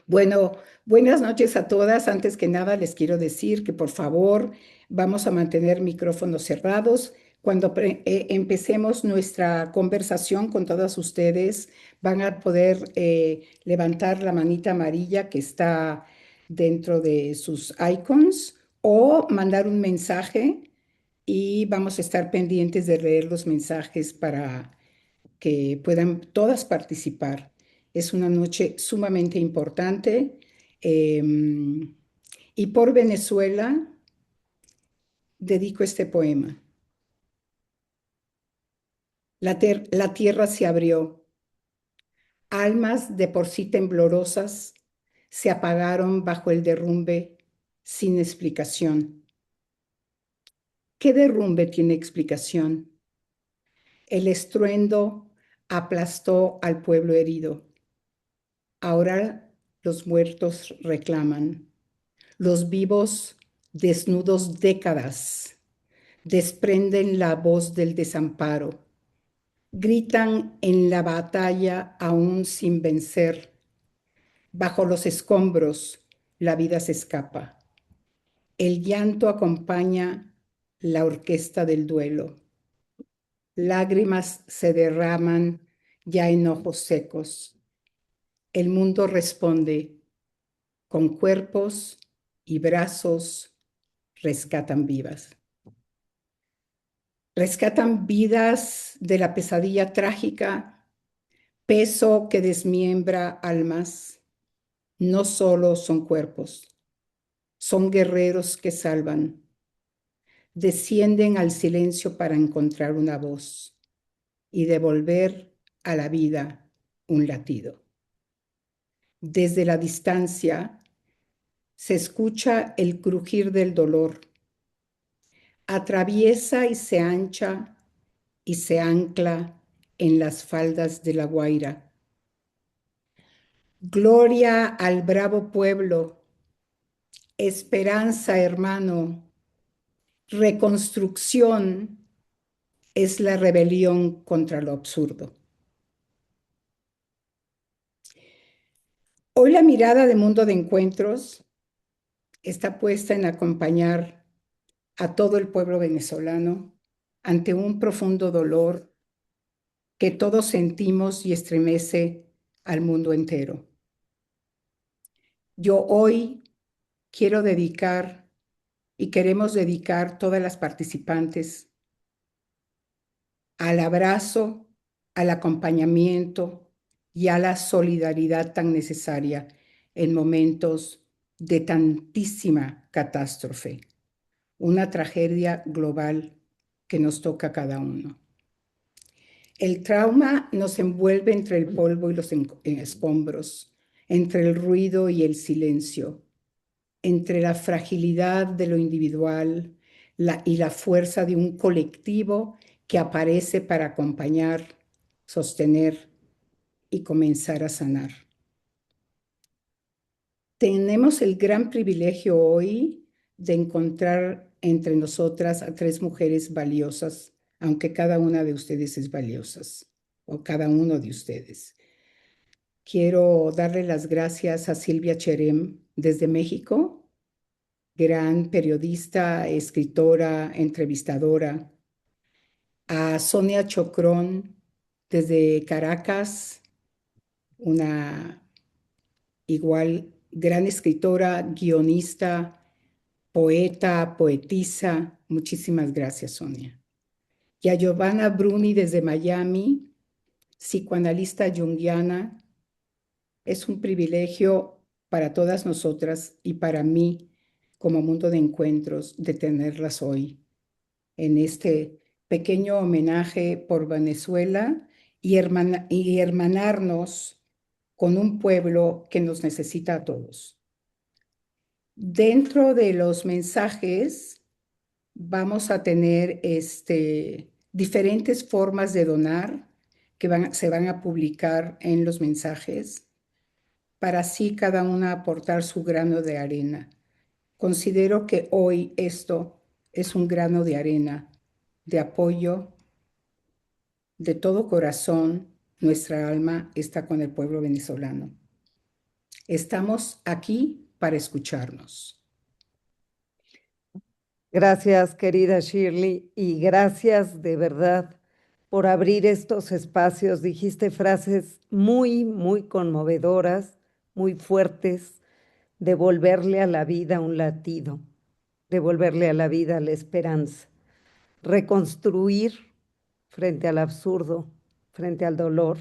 Bueno, buenas noches a todas. Antes que nada, les quiero decir que por favor vamos a mantener micrófonos cerrados. Cuando empecemos nuestra conversación con todas ustedes, van a poder levantar la manita amarilla que está dentro de sus icons o mandar un mensaje y vamos a estar pendientes de leer los mensajes para que puedan todas participar. Es una noche sumamente importante. Y por Venezuela dedico este poema. La tierra se abrió. Almas de por sí temblorosas se apagaron bajo el derrumbe sin explicación. ¿Qué derrumbe tiene explicación? El estruendo aplastó al pueblo herido. Ahora los muertos reclaman. Los vivos, desnudos décadas, desprenden la voz del desamparo. Gritan en la batalla aún sin vencer. Bajo los escombros, la vida se escapa. El llanto acompaña la orquesta del duelo. Lágrimas se derraman ya en ojos secos. El mundo responde con cuerpos y brazos rescatan vivas. Rescatan vidas de la pesadilla trágica, peso que desmiembra almas. No solo son cuerpos, son guerreros que salvan. Descienden al silencio para encontrar una voz y devolver a la vida un latido. Desde la distancia se escucha el crujir del dolor. Atraviesa y se ancha y se ancla en las faldas de la Guaira. Gloria al bravo pueblo, esperanza, hermano, reconstrucción es la rebelión contra lo absurdo. Hoy la mirada de Mundo de Encuentros está puesta en acompañar a todo el pueblo venezolano ante un profundo dolor que todos sentimos y estremece al mundo entero. Yo hoy quiero dedicar y queremos dedicar todas las participantes al abrazo, al acompañamiento y a la solidaridad tan necesaria en momentos de tantísima catástrofe, una tragedia global que nos toca a cada uno. El trauma nos envuelve entre el polvo y los escombros, entre el ruido y el silencio, entre la fragilidad de lo individual y la fuerza de un colectivo que aparece para acompañar, sostener y comenzar a sanar. Tenemos el gran privilegio hoy de encontrar entre nosotras a tres mujeres valiosas, aunque cada una de ustedes es valiosas, o cada uno de ustedes. Quiero darle las gracias a Silvia Cherem desde México, gran periodista, escritora, entrevistadora, a Sonia Chocrón desde Caracas, una igual gran escritora, guionista, poeta, poetisa. Muchísimas gracias, Sonia. Y a Giovanna Bruni desde Miami, psicoanalista junguiana. Es un privilegio para todas nosotras y para mí como Mundo de Encuentros de tenerlas hoy en este pequeño homenaje por Venezuela y hermanarnos con un pueblo que nos necesita a todos. Dentro de los mensajes vamos a tener diferentes formas de donar que se van a publicar en los mensajes para así cada una aportar su grano de arena. Considero que hoy esto es un grano de arena, de apoyo, de todo corazón. Nuestra alma está con el pueblo venezolano. Estamos aquí para escucharnos. Gracias, querida Shirley, y gracias de verdad por abrir estos espacios. Dijiste frases muy, muy conmovedoras, muy fuertes, devolverle a la vida un latido, devolverle a la vida la esperanza, reconstruir frente al absurdo, frente al dolor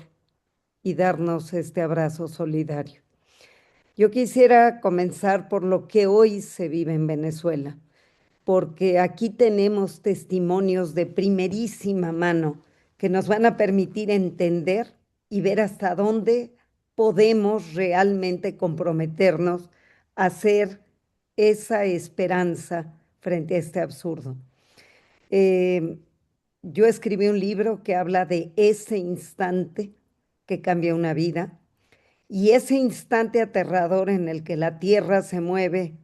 y darnos este abrazo solidario. Yo quisiera comenzar por lo que hoy se vive en Venezuela, porque aquí tenemos testimonios de primerísima mano que nos van a permitir entender y ver hasta dónde podemos realmente comprometernos a hacer esa esperanza frente a este absurdo. Eh, yo escribí un libro que habla de ese instante que cambia una vida y ese instante aterrador en el que la tierra se mueve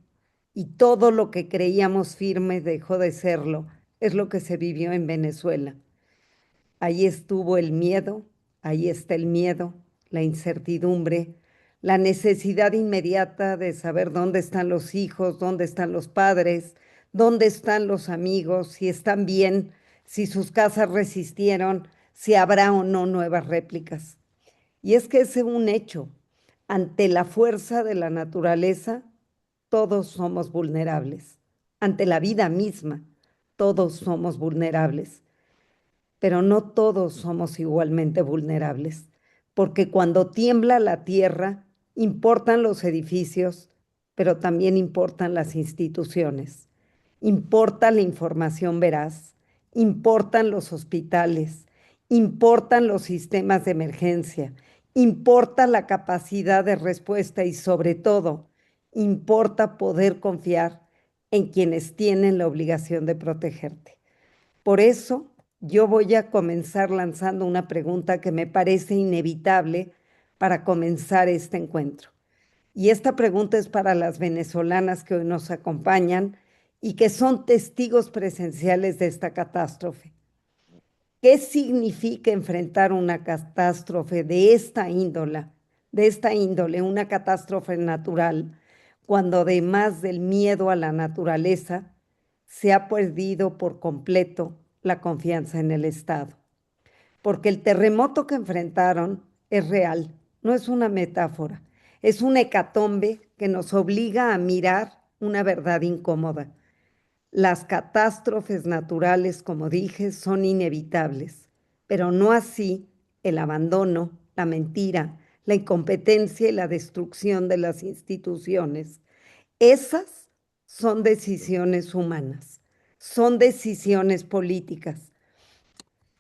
y todo lo que creíamos firme dejó de serlo, es lo que se vivió en Venezuela. Ahí estuvo el miedo, ahí está el miedo, la incertidumbre, la necesidad inmediata de saber dónde están los hijos, dónde están los padres, dónde están los amigos, si están bien, si sus casas resistieron, si habrá o no nuevas réplicas. Y es que es un hecho. Ante la fuerza de la naturaleza, todos somos vulnerables. Ante la vida misma, todos somos vulnerables. Pero no todos somos igualmente vulnerables, porque cuando tiembla la tierra, importan los edificios, pero también importan las instituciones. Importa la información veraz, importan los hospitales, importan los sistemas de emergencia, importa la capacidad de respuesta y sobre todo, importa poder confiar en quienes tienen la obligación de protegerte. Por eso, yo voy a comenzar lanzando una pregunta que me parece inevitable para comenzar este encuentro. Y esta pregunta es para las venezolanas que hoy nos acompañan y que son testigos presenciales de esta catástrofe. ¿Qué significa enfrentar una catástrofe de esta índole, una catástrofe natural, cuando además del miedo a la naturaleza, se ha perdido por completo la confianza en el Estado? Porque el terremoto que enfrentaron es real, no es una metáfora, es un hecatombe que nos obliga a mirar una verdad incómoda. Las catástrofes naturales, como dije, son inevitables, pero no así el abandono, la mentira, la incompetencia y la destrucción de las instituciones. Esas son decisiones humanas, son decisiones políticas.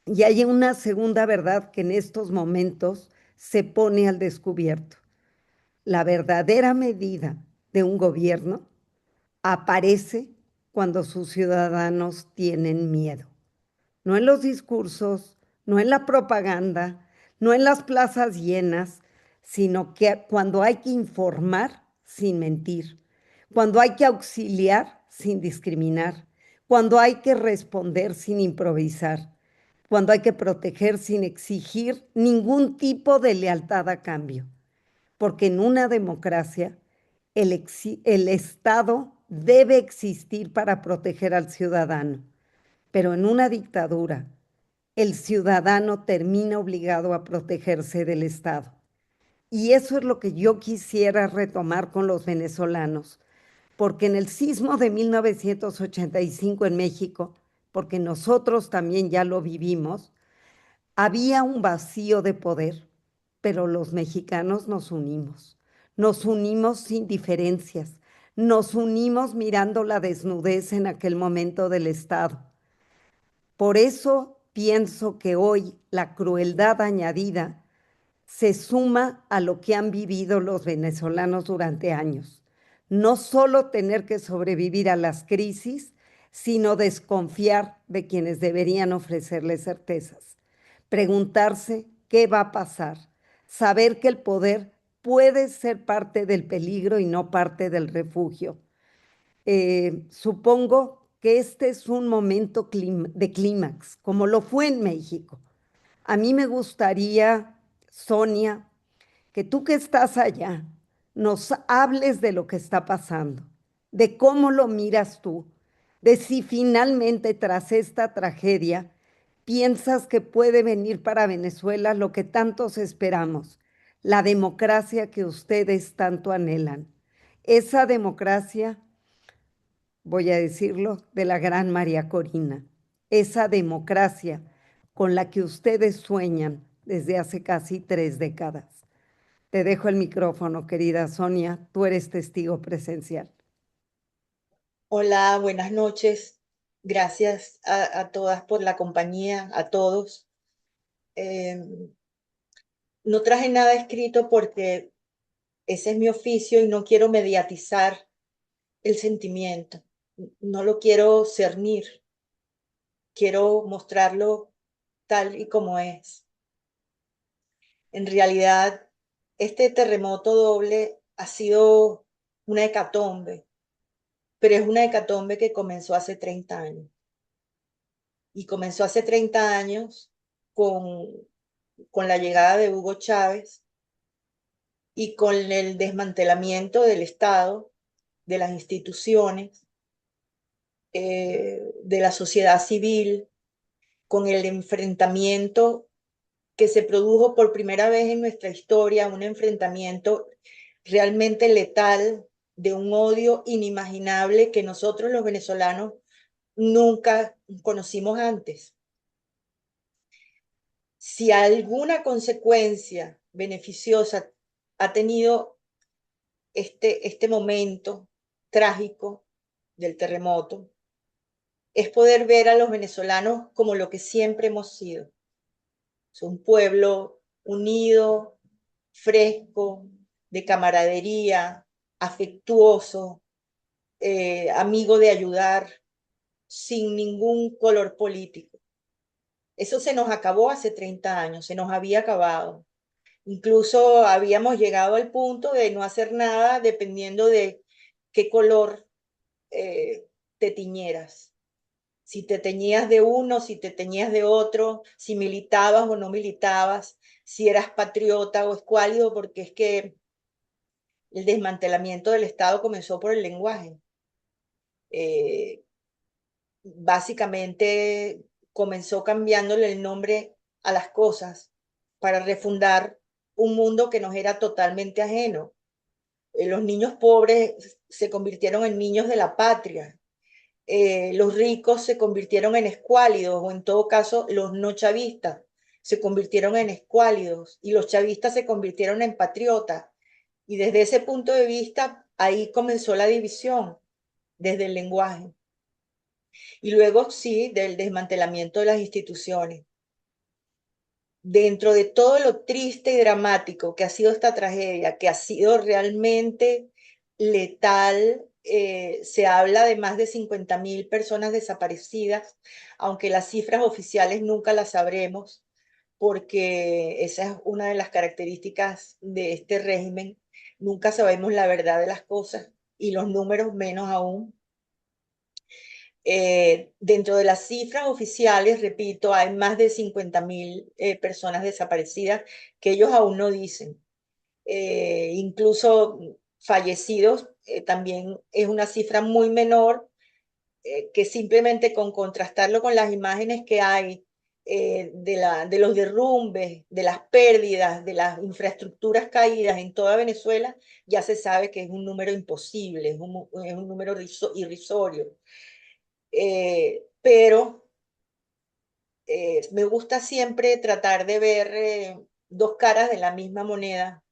Y hay una segunda verdad que en estos momentos se pone al descubierto. La verdadera medida de un gobierno aparece cuando sus ciudadanos tienen miedo. No en los discursos, no en la propaganda, no en las plazas llenas, sino que cuando hay que informar sin mentir, cuando hay que auxiliar sin discriminar, cuando hay que responder sin improvisar, cuando hay que proteger sin exigir ningún tipo de lealtad a cambio. Porque en una democracia el Estado debe existir para proteger al ciudadano, pero en una dictadura el ciudadano termina obligado a protegerse del Estado. Y eso es lo que yo quisiera retomar con los venezolanos, porque en el sismo de 1985 en México, porque nosotros también ya lo vivimos, había un vacío de poder, pero los mexicanos nos unimos sin diferencias, nos unimos mirando la desnudez en aquel momento del Estado. Por eso pienso que hoy la crueldad añadida se suma a lo que han vivido los venezolanos durante años. No solo tener que sobrevivir a las crisis, sino desconfiar de quienes deberían ofrecerles certezas. Preguntarse qué va a pasar. Saber que el poder puede ser parte del peligro y no parte del refugio. Supongo que este es un momento de clímax, como lo fue en México. A mí me gustaría, Sonia, que tú que estás allá nos hables de lo que está pasando, de cómo lo miras tú, de si finalmente tras esta tragedia piensas que puede venir para Venezuela lo que tantos esperamos, la democracia que ustedes tanto anhelan. Esa democracia, voy a decirlo, de la gran María Corina, esa democracia con la que ustedes sueñan desde hace casi 3 décadas. Te dejo el micrófono, querida Sonia, tú eres testigo presencial. Hola, buenas noches. Gracias a todas por la compañía, a todos. Eh, no traje nada escrito porque ese es mi oficio y no quiero mediatizar el sentimiento. No lo quiero cernir, quiero mostrarlo tal y como es. En realidad, este terremoto doble ha sido una hecatombe, pero es una hecatombe que comenzó hace 30 años. Y comenzó hace 30 años con, con la llegada de Hugo Chávez y con el desmantelamiento del Estado, de las instituciones, de la sociedad civil, con el enfrentamiento que se produjo por primera vez en nuestra historia, un enfrentamiento realmente letal de un odio inimaginable que nosotros los venezolanos nunca conocimos antes. Si alguna consecuencia beneficiosa ha tenido este momento trágico del terremoto, es poder ver a los venezolanos como lo que siempre hemos sido. Es un pueblo unido, fresco, de camaradería, afectuoso, amigo de ayudar, sin ningún color político. Eso se nos acabó hace 30 años, se nos había acabado. Incluso habíamos llegado al punto de no hacer nada dependiendo de qué color te tiñeras. Si te teñías de uno, si te teñías de otro, si militabas o no militabas, si eras patriota o escuálido, porque es que el desmantelamiento del Estado comenzó por el lenguaje. Eh, Básicamente comenzó cambiándole el nombre a las cosas para refundar un mundo que nos era totalmente ajeno. Los niños pobres se convirtieron en niños de la patria. Los ricos se convirtieron en escuálidos, o en todo caso los no chavistas se convirtieron en escuálidos y los chavistas se convirtieron en patriotas. Y desde ese punto de vista, ahí comenzó la división, desde el lenguaje. Y luego sí, del desmantelamiento de las instituciones. Dentro de todo lo triste y dramático que ha sido esta tragedia, que ha sido realmente letal, se habla de más de 50.000 personas desaparecidas, aunque las cifras oficiales nunca las sabremos, porque esa es una de las características de este régimen. Nunca sabemos la verdad de las cosas y los números menos aún. Dentro de las cifras oficiales, repito, hay más de 50.000 personas desaparecidas que ellos aún no dicen. Incluso fallecidos también es una cifra muy menor, que simplemente con contrastarlo con las imágenes que hay de los derrumbes, de las pérdidas, de las infraestructuras caídas en toda Venezuela, ya se sabe que es un número imposible, es un número irrisorio. Pero me gusta siempre tratar de ver dos caras de la misma moneda.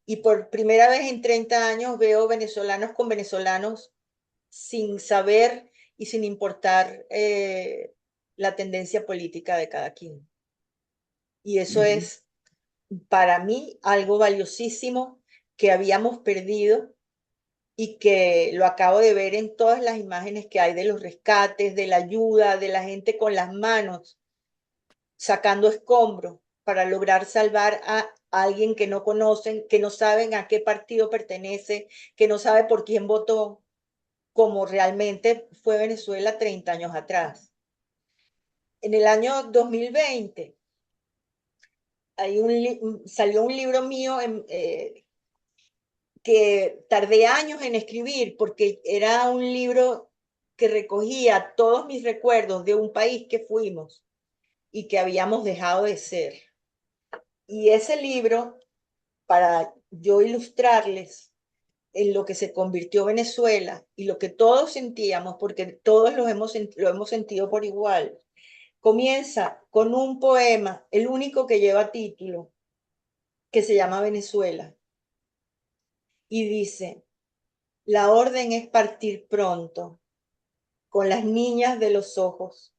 Y por primera vez en 30 años veo venezolanos con venezolanos sin saber y sin importar la tendencia política de cada quien. Y eso es para mí algo valiosísimo que habíamos perdido y que lo acabo de ver en todas las imágenes que hay de los rescates, de la ayuda, de la gente con las manos sacando escombros para lograr salvar a alguien que no conocen, que no saben a qué partido pertenece, que no sabe por quién votó, como realmente fue Venezuela 30 años atrás. En el año 2020 salió un libro mío que tardé años en escribir porque era un libro que recogía todos mis recuerdos de un país que fuimos y que habíamos dejado de ser. Y ese libro, para yo ilustrarles en lo que se convirtió Venezuela y lo que todos sentíamos, porque todos lo hemos sentido por igual, comienza con un poema, el único que lleva título, que se llama Venezuela, y dice, la orden es partir pronto, con las niñas de los ojos,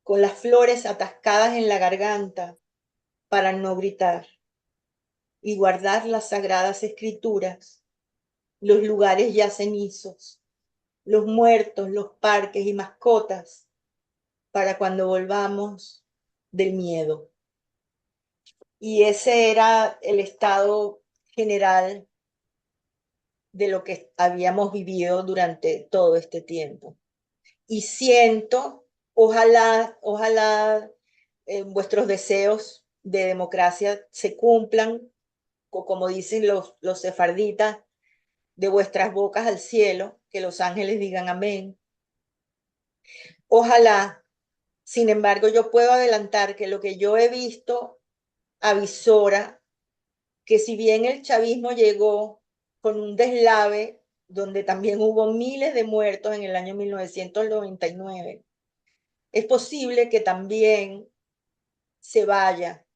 con las flores atascadas en la garganta para no gritar, y guardar las sagradas escrituras, los lugares ya cenizos, los muertos, los parques y mascotas, para cuando volvamos del miedo. Y ese era el estado general de lo que habíamos vivido durante todo este tiempo. Y siento, ojalá vuestros deseos de democracia se cumplan, o como dicen los sefarditas, de vuestras bocas al cielo, que los ángeles digan amén. Ojalá, sin embargo, yo puedo adelantar que lo que yo he visto avisora que si bien el chavismo llegó con un deslave donde también hubo miles de muertos en el año 1999, es posible que también se vaya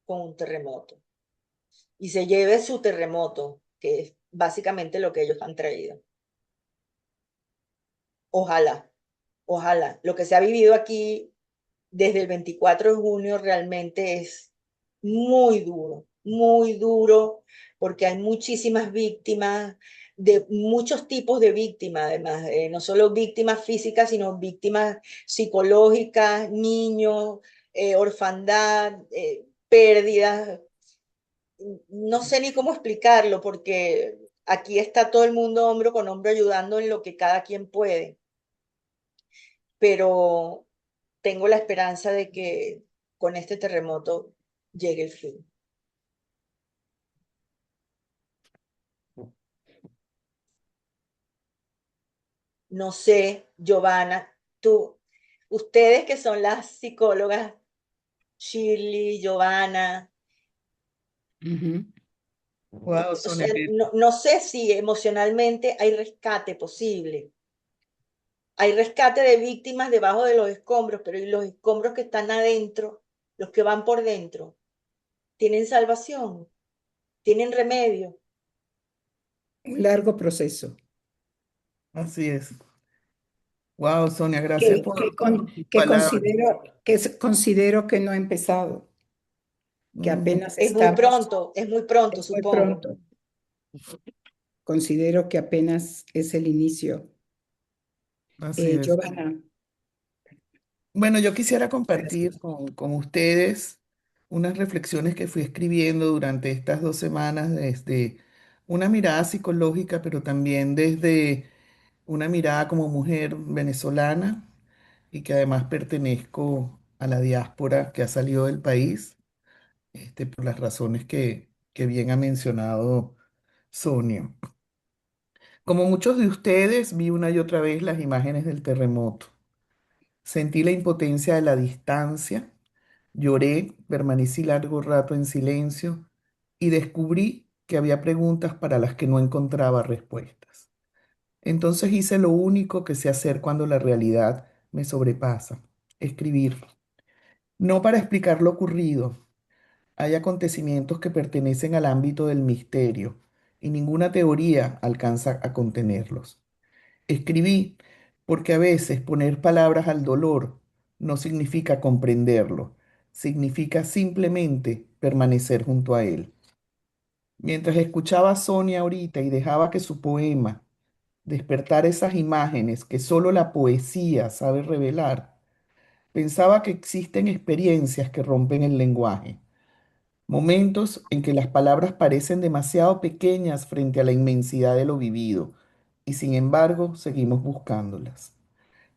con un terremoto y se lleve su terremoto, que es básicamente lo que ellos han traído. Ojalá, ojalá. Lo que se ha vivido aquí desde el 24 de junio realmente es muy duro, porque hay muchísimas víctimas, de muchos tipos de víctimas, además, no solo víctimas físicas, sino víctimas psicológicas, niños, orfandad, pérdidas. No sé ni cómo explicarlo, porque aquí está todo el mundo hombro con hombro ayudando en lo que cada quien puede, pero tengo la esperanza de que con este terremoto llegue el fin. No sé, Giovanna, ustedes que son las psicólogas, Shirley, Giovanna, Ujú. Wow, o Sonia, sea, no sé si emocionalmente hay rescate posible. Hay rescate de víctimas debajo de los escombros, pero ¿y los escombros que están adentro, los que van por dentro, tienen salvación? ¿Tienen remedio? Un largo proceso así es. Wow, Sonia, gracias que, por tus palabras. considero que no ha empezado, que Ujú, apenas estamos, Es muy pronto, es muy supongo. pronto. Considero que apenas es el inicio. así es. Giovanna, Bueno, yo quisiera gracias. compartir con ustedes unas reflexiones que fui escribiendo durante estas 2 semanas desde una mirada psicológica, pero también desde una mirada como mujer venezolana y que además pertenezco a la diáspora que ha salido del país, por las razones que bien ha mencionado Sonia. Como muchos de ustedes, vi una y otra vez las imágenes del terremoto. Sentí la impotencia de la distancia, lloré, permanecí largo rato en silencio y descubrí que había preguntas para las que no encontraba respuestas. Entonces hice lo único que sé hacer cuando la realidad me sobrepasa, escribir. No para explicar lo ocurrido. Hay acontecimientos que pertenecen al ámbito del misterio y ninguna teoría alcanza a contenerlos. Escribí porque a veces poner palabras al dolor no significa comprenderlo, significa simplemente permanecer junto a él. Mientras escuchaba a Sonia ahorita y dejaba que su poema despertara esas imágenes que solo la poesía sabe revelar, pensaba que existen experiencias que rompen el lenguaje, momentos en que las palabras parecen demasiado pequeñas frente a la inmensidad de lo vivido y sin embargo seguimos buscándolas.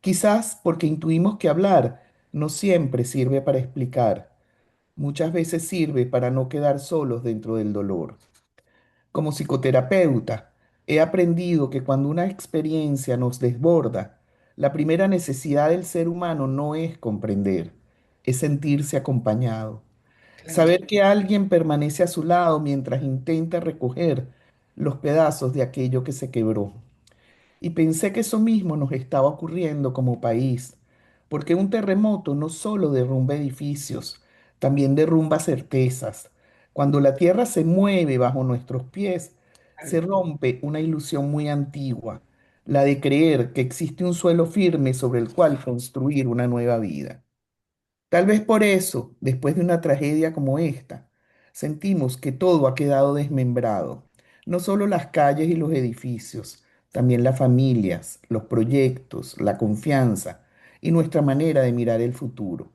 Quizás porque intuimos que hablar no siempre sirve para explicar, muchas veces sirve para no quedar solos dentro del dolor. Como psicoterapeuta, he aprendido que cuando una experiencia nos desborda, la primera necesidad del ser humano no es comprender, es sentirse acompañado. Claro, Saber que alguien permanece a su lado mientras intenta recoger los pedazos de aquello que se quebró. Y pensé que eso mismo nos estaba ocurriendo como país, porque un terremoto no solo derrumba edificios, también derrumba certezas. Cuando la tierra se mueve bajo nuestros pies, se claro. rompe una ilusión muy antigua, la de creer que existe un suelo firme sobre el cual construir una nueva vida. Tal vez por eso, después de una tragedia como esta, sentimos que todo ha quedado desmembrado. No solo las calles y los edificios, también las familias, los proyectos, la confianza y nuestra manera de mirar el futuro.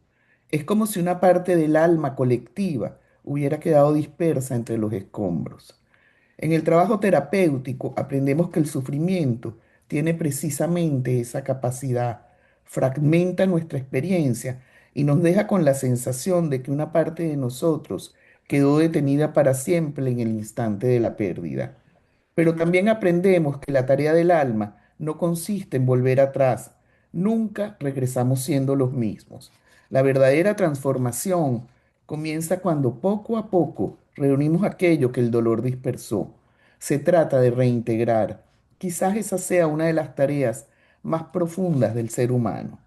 Es como si una parte del alma colectiva hubiera quedado dispersa entre los escombros. En el trabajo terapéutico aprendemos que el sufrimiento tiene precisamente esa capacidad, fragmenta nuestra experiencia y nos deja con la sensación de que una parte de nosotros quedó detenida para siempre en el instante de la pérdida. Pero también aprendemos que la tarea del alma no consiste en volver atrás. Nunca regresamos siendo los mismos. La verdadera transformación comienza cuando poco a poco reunimos aquello que el dolor dispersó. Se trata de reintegrar. Quizás esa sea una de las tareas más profundas del ser humano.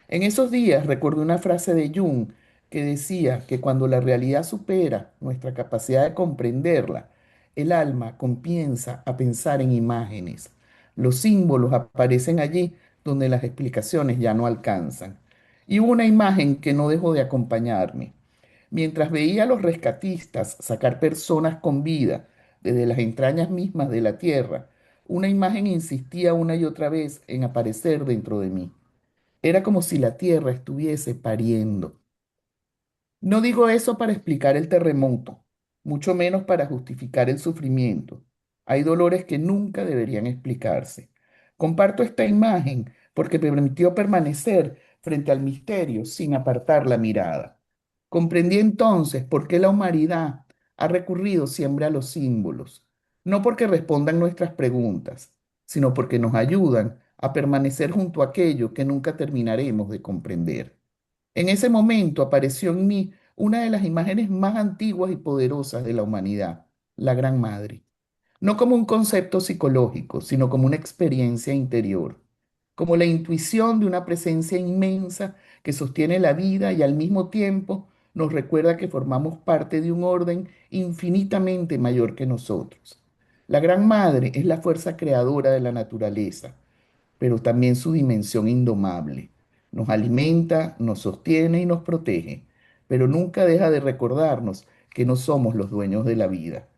En esos días recordé una frase de Jung que decía que cuando la realidad supera nuestra capacidad de comprenderla, el alma comienza a pensar en imágenes. Los símbolos aparecen allí donde las explicaciones ya no alcanzan. Y hubo una imagen que no dejó de acompañarme. Mientras veía a los rescatistas sacar personas con vida desde las entrañas mismas de la tierra, una imagen insistía una y otra vez en aparecer dentro de mí. Era como si la tierra estuviese pariendo. No digo eso para explicar el terremoto, mucho menos para justificar el sufrimiento. Hay dolores que nunca deberían explicarse. Comparto esta imagen porque me permitió permanecer frente al misterio sin apartar la mirada. Comprendí entonces por qué la humanidad ha recurrido siempre a los símbolos, no porque respondan nuestras preguntas, sino porque nos ayudan a permanecer junto a aquello que nunca terminaremos de comprender. En ese momento apareció en mí una de las imágenes más antiguas y poderosas de la humanidad, la Gran Madre. No como un concepto psicológico, sino como una experiencia interior, como la intuición de una presencia inmensa que sostiene la vida y al mismo tiempo nos recuerda que formamos parte de un orden infinitamente mayor que nosotros. La Gran Madre es la fuerza creadora de la naturaleza, pero también su dimensión indomable. Nos alimenta, nos sostiene y nos protege, pero nunca deja de recordarnos que no somos los dueños de la vida.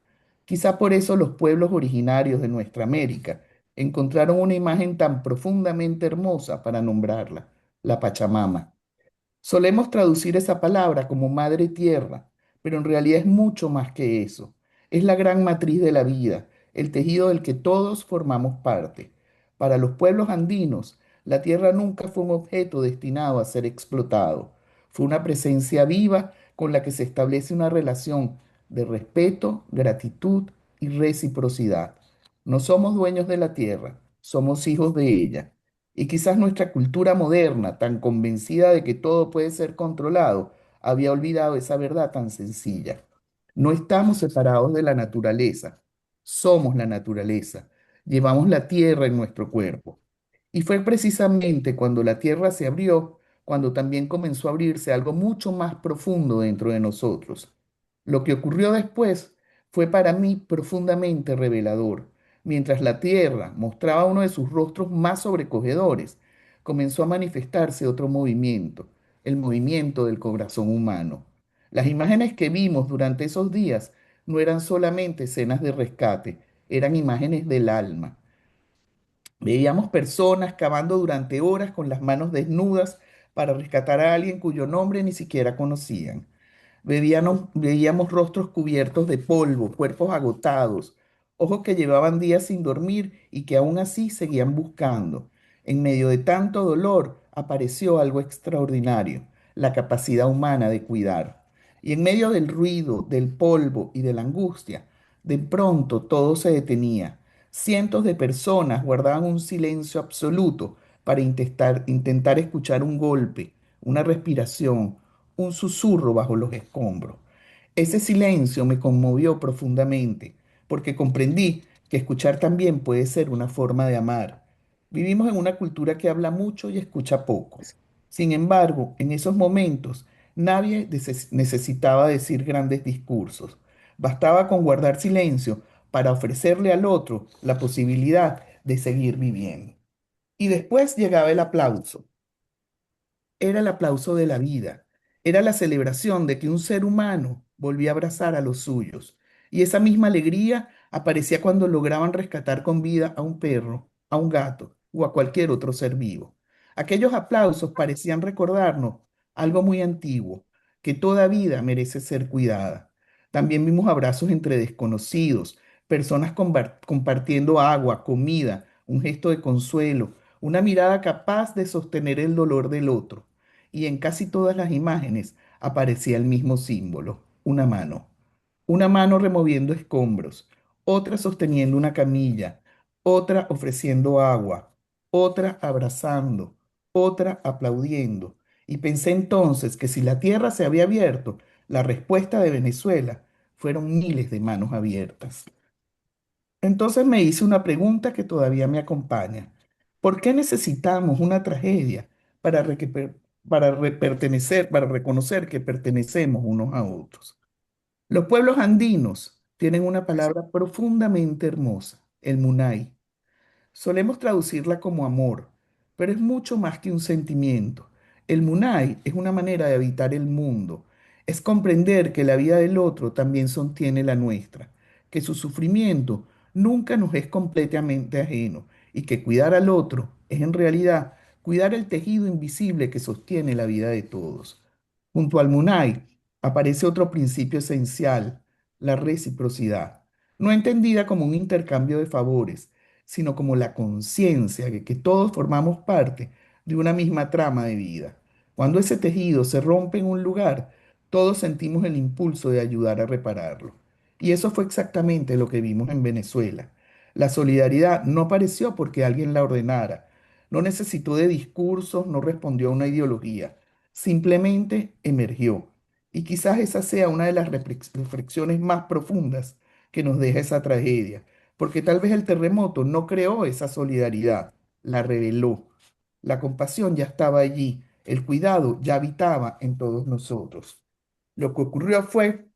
Quizá por eso los pueblos originarios de nuestra América encontraron una imagen tan profundamente hermosa para nombrarla, la Pachamama. Solemos traducir esa palabra como madre tierra, pero en realidad es mucho más que eso. Es la gran matriz de la vida, el tejido del que todos formamos parte. Para los pueblos andinos, la tierra nunca fue un objeto destinado a ser explotado. Fue una presencia viva con la que se establece una relación de respeto, gratitud y reciprocidad. No somos dueños de la tierra, somos hijos de ella. Y quizás nuestra cultura moderna, tan convencida de que todo puede ser controlado, había olvidado esa verdad tan sencilla. No estamos separados de la naturaleza, somos la naturaleza, llevamos la tierra en nuestro cuerpo. Y fue precisamente cuando la tierra se abrió, cuando también comenzó a abrirse algo mucho más profundo dentro de nosotros. Lo que ocurrió después fue para mí profundamente revelador. Mientras la tierra mostraba uno de sus rostros más sobrecogedores, comenzó a manifestarse otro movimiento, el movimiento del corazón humano. Las imágenes que vimos durante esos días no eran solamente escenas de rescate, eran imágenes del alma. Veíamos personas cavando durante horas con las manos desnudas para rescatar a alguien cuyo nombre ni siquiera conocían. Veíamos rostros cubiertos de polvo, cuerpos agotados, ojos que llevaban días sin dormir y que aún así seguían buscando. En medio de tanto dolor apareció algo extraordinario, la capacidad humana de cuidar. Y en medio del ruido, del polvo y de la angustia, De pronto todo se detenía. Cientos de personas guardaban un silencio absoluto para intentar escuchar un golpe, una respiración, un susurro bajo los escombros. Ese silencio me conmovió profundamente, porque comprendí que escuchar también puede ser una forma de amar. Vivimos en una cultura que habla mucho y escucha poco. Sin embargo, en esos momentos nadie necesitaba decir grandes discursos. Bastaba con guardar silencio para ofrecerle al otro la posibilidad de seguir viviendo. Y después llegaba el aplauso. Era el aplauso de la vida, era la celebración de que un ser humano volvía a abrazar a los suyos. Y esa misma alegría aparecía cuando lograban rescatar con vida a un perro, a un gato o a cualquier otro ser vivo. Aquellos aplausos parecían recordarnos algo muy antiguo, que toda vida merece ser cuidada. También vimos abrazos entre desconocidos, personas compartiendo agua, comida, un gesto de consuelo, una mirada capaz de sostener el dolor del otro, y en casi todas las imágenes aparecía el mismo símbolo, una mano removiendo escombros, otra sosteniendo una camilla, otra ofreciendo agua, otra abrazando, otra aplaudiendo. Y pensé entonces que si la tierra se había abierto, la respuesta de Venezuela fueron miles de manos abiertas. Entonces me hice una pregunta que todavía me acompaña. ¿Por qué necesitamos una tragedia para reconocer que pertenecemos unos a otros? Los pueblos andinos tienen una palabra profundamente hermosa, el munay. Solemos traducirla como amor, pero es mucho más que un sentimiento. El munay es una manera de habitar el mundo, es comprender que la vida del otro también sostiene la nuestra, que su sufrimiento nunca nos es completamente ajeno y que cuidar al otro es en realidad cuidar el tejido invisible que sostiene la vida de todos. Junto al munay aparece otro principio esencial, la reciprocidad, no entendida como un intercambio de favores, sino como la conciencia de que todos formamos parte de una misma trama de vida. Cuando ese tejido se rompe en un lugar, todos sentimos el impulso de ayudar a repararlo. Y eso fue exactamente lo que vimos en Venezuela. La solidaridad no apareció porque alguien la ordenara, no necesitó de discursos, no respondió a una ideología, simplemente emergió. Y quizás esa sea una de las reflexiones más profundas que nos deja esa tragedia, porque tal vez el terremoto no creó esa solidaridad, la reveló. La compasión ya estaba allí, el cuidado ya habitaba en todos nosotros. Lo que ocurrió fue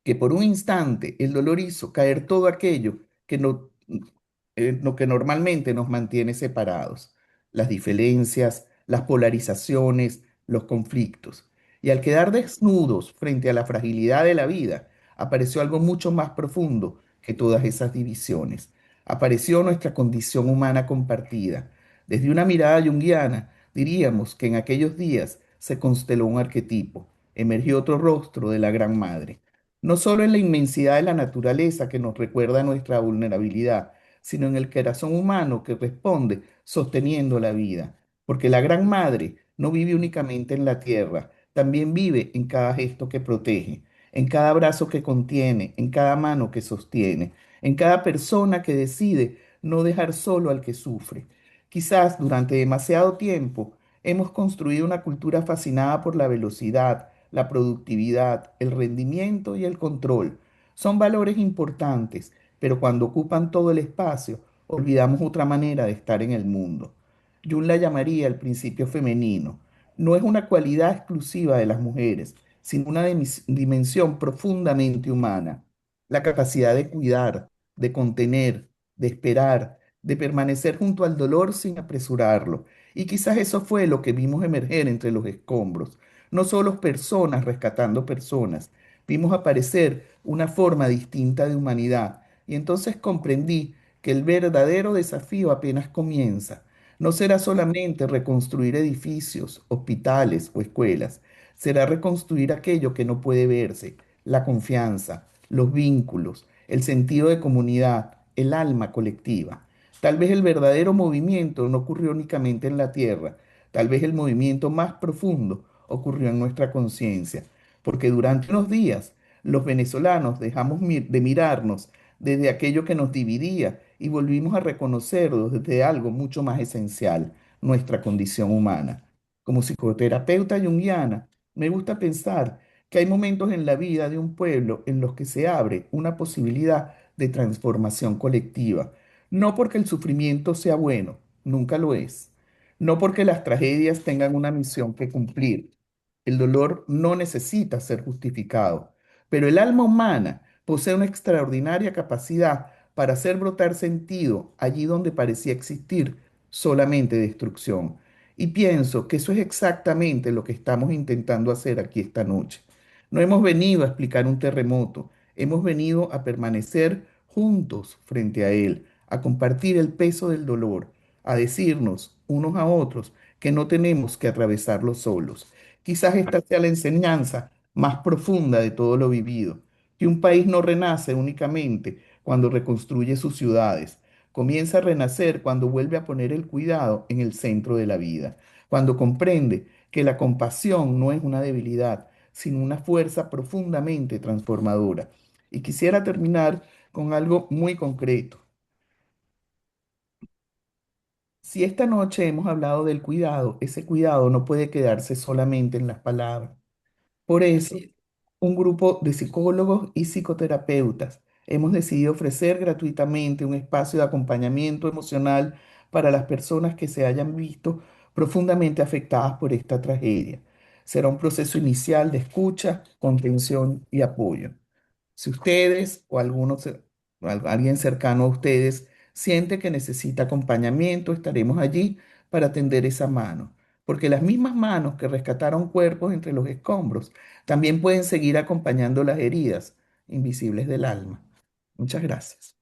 que por un instante el dolor hizo caer todo aquello que, lo que normalmente nos mantiene separados, las diferencias, las polarizaciones, los conflictos. Y al quedar desnudos frente a la fragilidad de la vida, apareció algo mucho más profundo que todas esas divisiones. Apareció nuestra condición humana compartida. Desde una mirada junguiana, diríamos que en aquellos días se consteló un arquetipo, emergió otro rostro de la Gran Madre, no solo en la inmensidad de la naturaleza que nos recuerda nuestra vulnerabilidad, sino en el corazón humano que responde sosteniendo la vida. Porque la Gran Madre no vive únicamente en la tierra, también vive en cada gesto que protege, en cada brazo que contiene, en cada mano que sostiene, en cada persona que decide no dejar solo al que sufre. Quizás durante demasiado tiempo hemos construido una cultura fascinada por la velocidad, la productividad, el rendimiento y el control. Son valores importantes, pero cuando ocupan todo el espacio, olvidamos otra manera de estar en el mundo. Jung la llamaría el principio femenino. No es una cualidad exclusiva de las mujeres, sino una dimensión profundamente humana. La capacidad de cuidar, de contener, de esperar, de permanecer junto al dolor sin apresurarlo. Y quizás eso fue lo que vimos emerger entre los escombros. No solo personas rescatando personas, vimos aparecer una forma distinta de humanidad. Y entonces comprendí que el verdadero desafío apenas comienza. No será solamente reconstruir edificios, hospitales o escuelas, será reconstruir aquello que no puede verse, la confianza, los vínculos, el sentido de comunidad, el alma colectiva. Tal vez el verdadero movimiento no ocurrió únicamente en la tierra, tal vez el movimiento más profundo ocurrió en nuestra conciencia, porque durante unos días Los venezolanos dejamos de mirarnos desde aquello que nos dividía y volvimos a reconocernos desde algo mucho más esencial, nuestra condición humana. Como psicoterapeuta junguiana, me gusta pensar que hay momentos en la vida de un pueblo en los que se abre una posibilidad de transformación colectiva, no porque el sufrimiento sea bueno, nunca lo es, no porque las tragedias tengan una misión que cumplir. El dolor no necesita ser justificado, pero el alma humana posee una extraordinaria capacidad para hacer brotar sentido allí donde parecía existir solamente destrucción. Y pienso que eso es exactamente lo que estamos intentando hacer aquí esta noche. No hemos venido a explicar un terremoto, hemos venido a permanecer juntos frente a él, a compartir el peso del dolor, a decirnos unos a otros que no tenemos que atravesarlo solos. Quizás esta sea la enseñanza más profunda de todo lo vivido, que un país no renace únicamente cuando reconstruye sus ciudades, comienza a renacer cuando vuelve a poner el cuidado en el centro de la vida, cuando comprende que la compasión no es una debilidad, sino una fuerza profundamente transformadora. Y quisiera terminar con algo muy concreto. Si esta noche hemos hablado del cuidado, ese cuidado no puede quedarse solamente en las palabras. Por eso, Así, un grupo de psicólogos y psicoterapeutas hemos decidido ofrecer gratuitamente un espacio de acompañamiento emocional para las personas que se hayan visto profundamente afectadas por esta tragedia. Será un proceso inicial de escucha, contención y apoyo. Si ustedes o alguien cercano a ustedes siente que necesita acompañamiento, estaremos allí para tender esa mano, porque las mismas manos que rescataron cuerpos entre los escombros también pueden seguir acompañando las heridas invisibles del alma. Muchas gracias.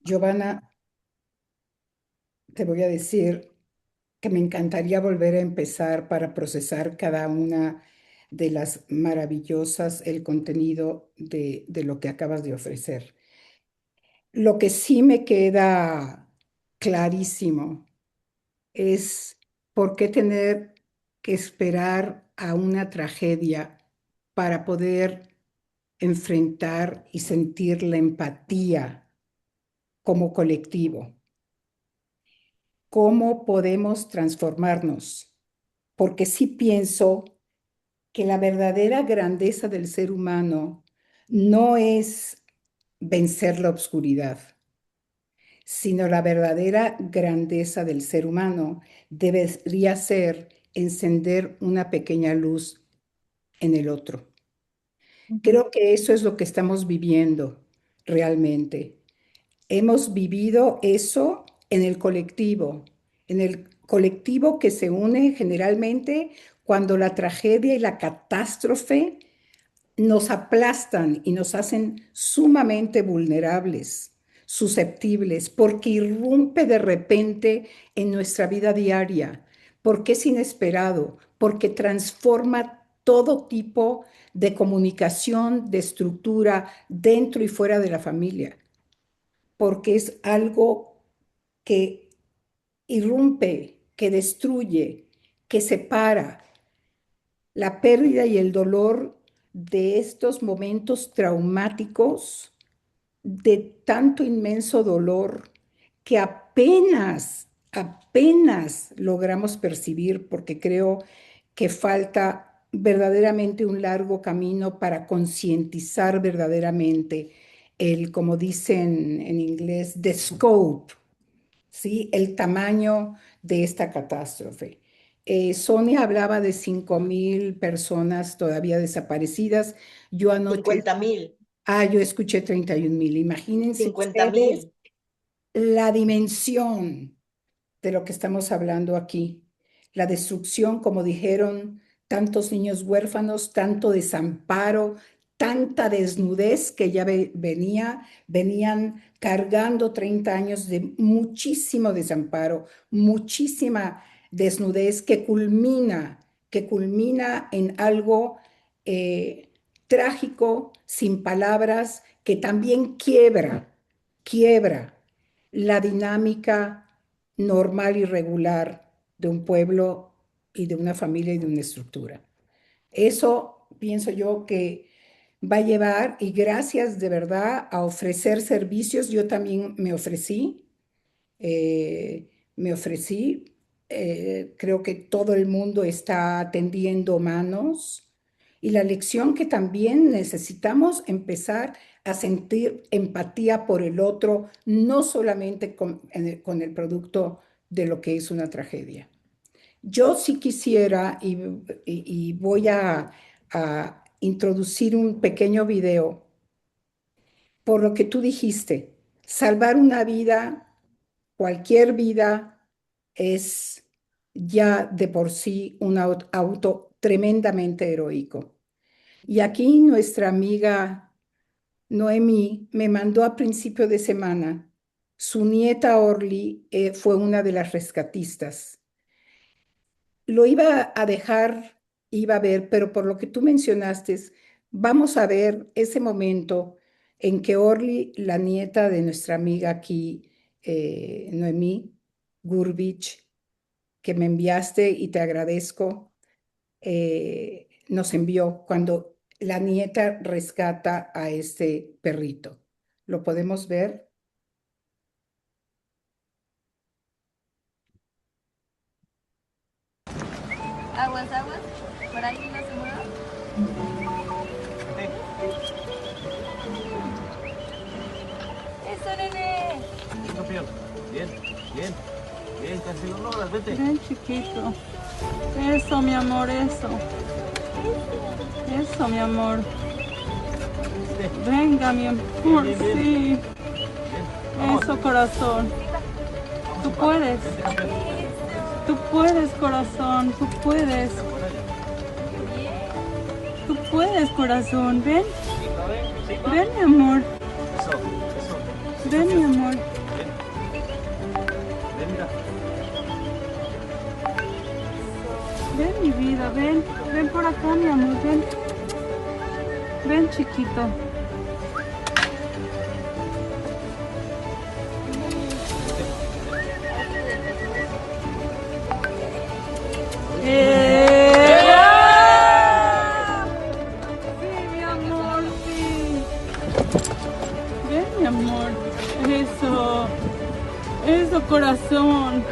Giovanna, te voy a decir que me encantaría volver a empezar para procesar cada una de las maravillosas, el contenido de lo que acabas de ofrecer. Lo que sí me queda clarísimo es por qué tener que esperar a una tragedia para poder enfrentar y sentir la empatía como colectivo. ¿Cómo podemos transformarnos? Porque sí pienso que la verdadera grandeza del ser humano no es vencer la oscuridad, sino la verdadera grandeza del ser humano debería ser encender una pequeña luz en el otro. Ujú. Creo que eso es lo que estamos viviendo realmente. Hemos vivido eso en el colectivo que se une generalmente cuando la tragedia y la catástrofe nos aplastan y nos hacen sumamente vulnerables, susceptibles, porque irrumpe de repente en nuestra vida diaria, porque es inesperado, porque transforma todo tipo de comunicación, de estructura dentro y fuera de la familia, porque es algo que irrumpe, que destruye, que separa. La pérdida y el dolor de estos momentos traumáticos, de tanto inmenso dolor que apenas logramos percibir, porque creo que falta verdaderamente un largo camino para concientizar verdaderamente como dicen en inglés, the scope, ¿sí? El tamaño de esta catástrofe. Sonia hablaba de 5.000 personas todavía desaparecidas. Yo anoche, 50.000, yo escuché 31.000. Imagínense 50.000. ustedes la dimensión de lo que estamos hablando aquí. La destrucción, como dijeron, tantos niños huérfanos, tanto desamparo, tanta desnudez que ya venían cargando 30 años de muchísimo desamparo, muchísima desnudez que culmina en algo eh, trágico, sin palabras, que también quiebra la dinámica normal y regular de un pueblo y de una familia y de una estructura. Eso pienso yo que va a llevar, y gracias de verdad a ofrecer servicios, yo también eh, me ofrecí, creo que todo el mundo está tendiendo manos y la lección que también necesitamos empezar a sentir empatía por el otro, no solamente con el producto de lo que es una tragedia. Yo sí quisiera y voy a introducir un pequeño video por lo que tú dijiste. Salvar una vida, cualquier vida, es ya de por sí un auto tremendamente heroico. Y aquí nuestra amiga Noemí me mandó a principio de semana. Su nieta Orly fue una de las rescatistas. Lo iba a dejar, iba a ver, pero por lo que tú mencionaste, vamos a ver ese momento en que Orly, la nieta de nuestra amiga aquí, Noemí Gurbich, que me enviaste y te agradezco, nos envió cuando la nieta rescata a este perrito. ¿Lo podemos ver? Aguas, aguas. Por ahí no se mueva. Eso, nene. Campeón. Bien, bien, bien, casi lo logras, vete. Ven, chiquito. Eso, mi amor, eso. Eso, mi amor. Venga, mi amor, Bien, bien, sí. Vamos. Eso, corazón. Tú puedes. Tú puedes, corazón. Tú puedes. Tú puedes, corazón. Ven. Ven, mi amor. Eso, eso. Ven, mi amor. Ven, mira. Ven, mi vida. Ven. Ven por acá, mi amor. Ven. Ven, chiquito. Sí, mi amor, sí. Ven, mi amor. Eso. Eso, corazón.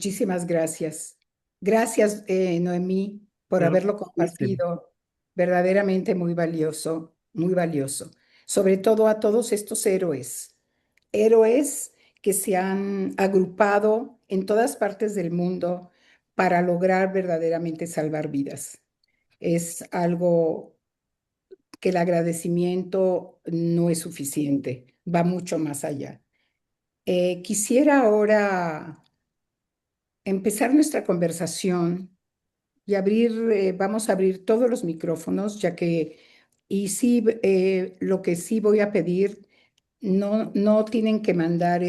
Muchísimas gracias. Gracias, Noemí, por Pero haberlo compartido. Verdaderamente muy valioso, muy valioso. Sobre todo a todos estos héroes, héroes que se han agrupado en todas partes del mundo para lograr verdaderamente salvar vidas. Es algo que el agradecimiento no es suficiente, va mucho más allá. Quisiera ahora empezar nuestra conversación y vamos a abrir todos los micrófonos, ya que, y sí, lo que sí voy a pedir, no tienen que mandar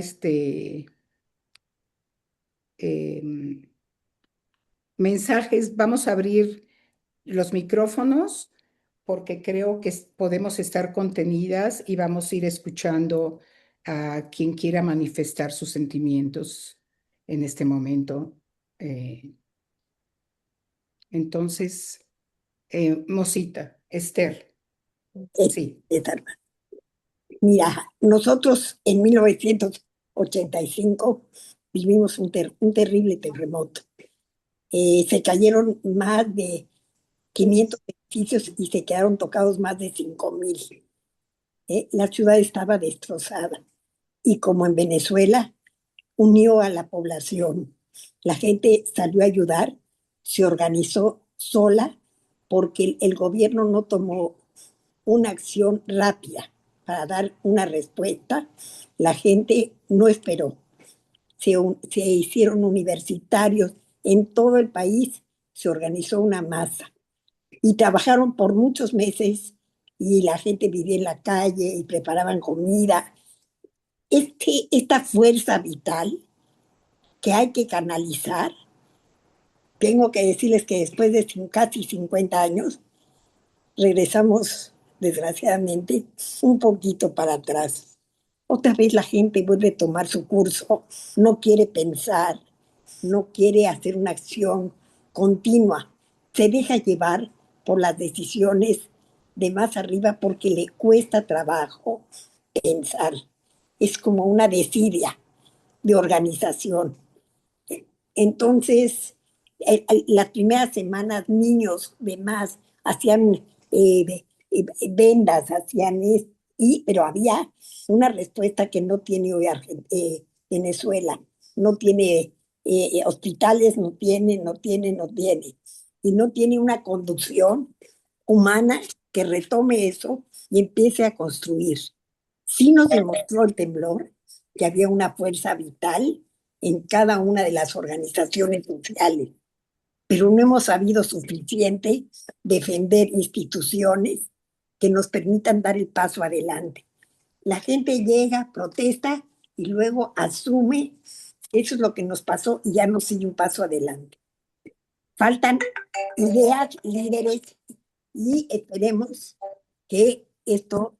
em, mensajes, vamos a abrir los micrófonos porque creo que podemos estar contenidas y vamos a ir escuchando a quien quiera manifestar sus sentimientos en este momento. Eh, entonces, Mosita, Esther, sí. Eterna. Mira, nosotros en 1985 vivimos un terrible terremoto. Se cayeron más de 500 edificios y se quedaron tocados más de 5,000. La ciudad estaba destrozada y como en Venezuela, unió a la población. La gente salió a ayudar, se organizó sola porque el gobierno no tomó una acción rápida para dar una respuesta. La gente no esperó. Se hicieron universitarios en todo el país, se organizó una masa y trabajaron por muchos meses y la gente vivía en la calle y preparaban comida. Esta fuerza vital que hay que canalizar, tengo que decirles que después de casi 50 años, regresamos, desgraciadamente, un poquito para atrás. Otra vez la gente vuelve a tomar su curso, no quiere pensar, no quiere hacer una acción continua, se deja llevar por las decisiones de más arriba porque le cuesta trabajo pensar. Es como una desidia de organización. Entonces, las primeras semanas, niños, demás, hacían vendas, pero había una respuesta que no tiene hoy Venezuela. No tiene hospitales, no tiene. Y no tiene una conducción humana que retome eso y empiece a construir. Sí nos demostró el temblor que había una fuerza vital en cada una de las organizaciones sociales, pero no hemos sabido suficiente defender instituciones que nos permitan dar el paso adelante. La gente llega, protesta y luego asume, eso es lo que nos pasó y ya no sigue un paso adelante. Faltan ideas, líderes y esperemos que esto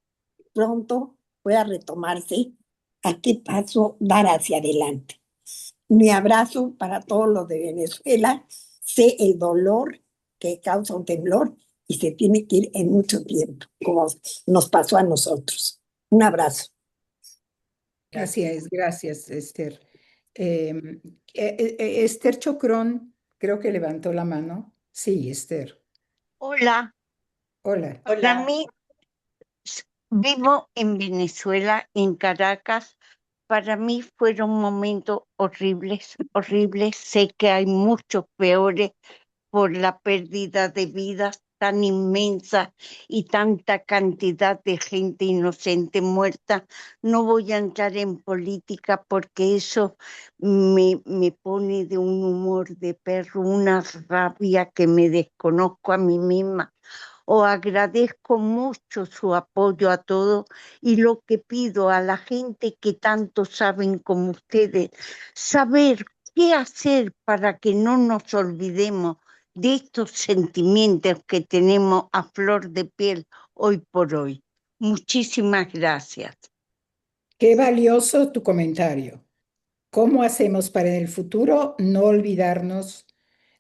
pronto pueda retomarse. ¿A qué paso dar hacia adelante? Mi abrazo para todos los de Venezuela. Sé el dolor que causa un temblor y se tiene que ir en mucho tiempo, como nos pasó a nosotros. Un abrazo. Gracias, Esther. Esther Chocrón, creo que levantó la mano. Sí, Esther. Hola, Hola. para Hola. mí vivo en Venezuela, en Caracas. Para mí fueron momentos horribles, horribles. Sé que hay muchos peores por la pérdida de vidas tan inmensa y tanta cantidad de gente inocente muerta. No voy a entrar en política porque eso me pone de un humor de perro, una rabia que me desconozco a mí misma. Os agradezco mucho su apoyo a todos y lo que pido a la gente que tanto saben como ustedes, saber qué hacer para que no nos olvidemos de estos sentimientos que tenemos a flor de piel hoy por hoy. Muchísimas gracias. Qué valioso tu comentario. ¿Cómo hacemos para en el futuro no olvidarnos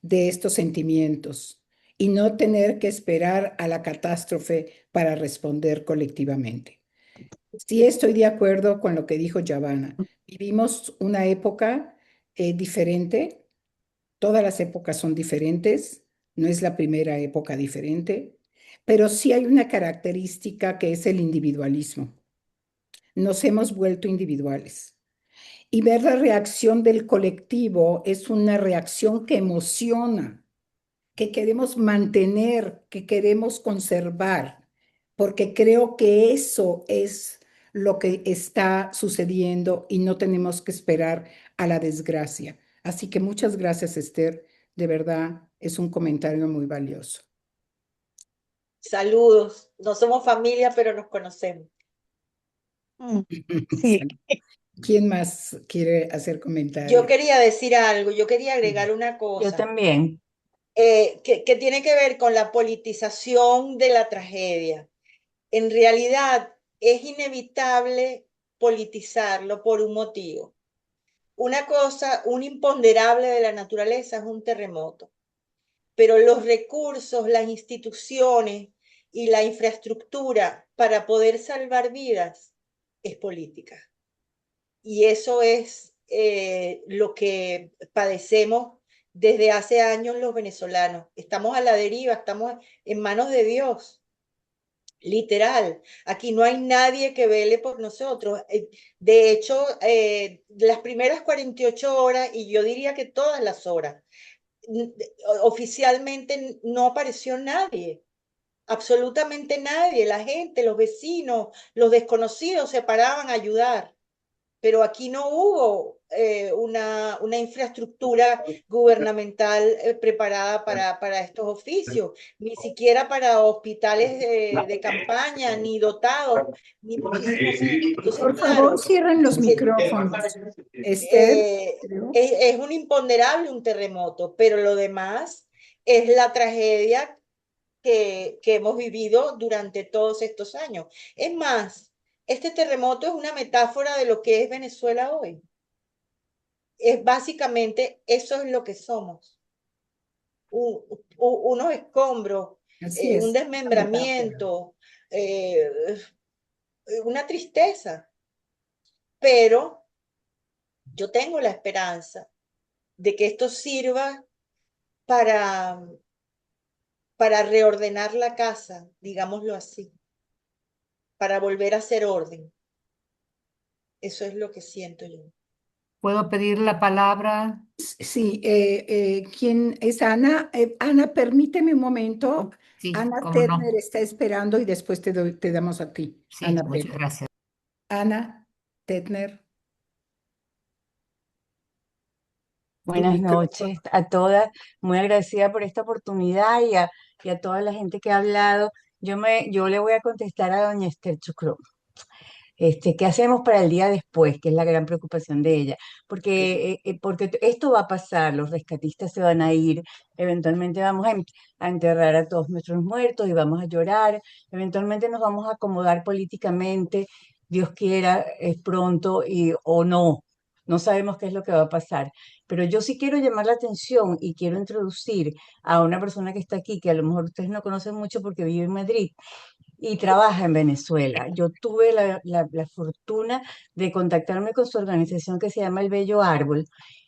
de estos sentimientos y no tener que esperar a la catástrofe para responder colectivamente? Sí, estoy de acuerdo con lo que dijo Giovanna. Vivimos una época diferente. Todas las épocas son diferentes. No es la primera época diferente, pero sí hay una característica que es el individualismo. Nos hemos vuelto individuales. Y ver la reacción del colectivo es una reacción que emociona, que queremos mantener, que queremos conservar, porque creo que eso es lo que está sucediendo y no tenemos que esperar a la desgracia. Así que muchas gracias, Esther. De verdad, es un comentario muy valioso. Saludos. No somos familia, pero nos conocemos. Sí. ¿Quién más quiere hacer Yo comentarios? quería decir algo, yo quería agregar una Yo cosa también. que tiene que ver con la politización de la tragedia. En realidad es inevitable politizarlo por un motivo. Una cosa, un imponderable de la naturaleza es un terremoto, pero los recursos, las instituciones y la infraestructura para poder salvar vidas es política. Y eso es lo que padecemos desde hace años los venezolanos. Estamos a la deriva, estamos en manos de Dios. Literal, aquí no hay nadie que vele por nosotros. De hecho, las primeras 48 horas, y yo diría que todas las horas, oficialmente no apareció nadie, absolutamente nadie. La gente, los vecinos, los desconocidos se paraban a ayudar. pero aquí no hubo una infraestructura gubernamental preparada para estos oficios, ni siquiera para hospitales de campaña, ni dotados, ni muchísimo menos. Entonces, Por claro, favor, cierren los micrófonos. Esther, creo. es un imponderable un terremoto, pero lo demás es la tragedia que hemos vivido durante todos estos años. Es más, este terremoto es una metáfora de lo que es Venezuela hoy. Es básicamente, eso es lo que somos. Unos escombros, Así es. un desmembramiento, una tristeza. Pero yo tengo la esperanza de que esto sirva para reordenar la casa, digámoslo así, para volver a hacer orden. Eso es lo que siento yo. ¿Puedo pedir la palabra? Sí, ¿quién es Ana? Ana, permíteme un momento. Sí, Ana cómo no. Tetner está esperando y después te damos a ti. Sí, Ana muchas Tetner. gracias. Ana Tetner. Buenas noches a todas, muy agradecida por esta oportunidad y a toda la gente que ha hablado. Yo le voy a contestar a doña Esther Chucró. ¿Qué hacemos para el día después? Que es la gran preocupación de ella. Porque esto va a pasar, los rescatistas se van a ir, eventualmente vamos a enterrar a todos nuestros muertos y vamos a llorar, eventualmente nos vamos a acomodar políticamente, Dios quiera, es pronto o no. No sabemos qué es lo que va a pasar, pero yo sí quiero llamar la atención y quiero introducir a una persona que está aquí, que a lo mejor ustedes no conocen mucho porque vive en Madrid, y trabaja en Venezuela. Yo tuve la fortuna de contactarme con su organización que se llama El Bello Árbol,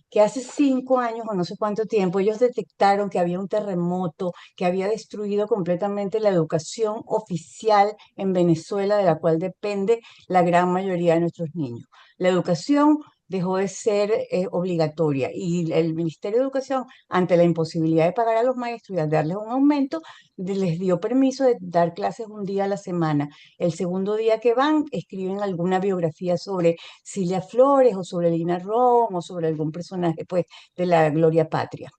que hace 5 años o no sé cuánto tiempo ellos detectaron que había un terremoto que había destruido completamente la educación oficial en Venezuela, de la cual depende la gran mayoría de nuestros niños. La educación dejó de ser obligatoria y el Ministerio de Educación, ante la imposibilidad de pagar a los maestros y de darles un aumento, les dio permiso de dar clases un día a la semana. El segundo día que van, escriben alguna biografía sobre Cilia Flores o sobre Lina Ron o sobre algún personaje pues, de la gloria patria.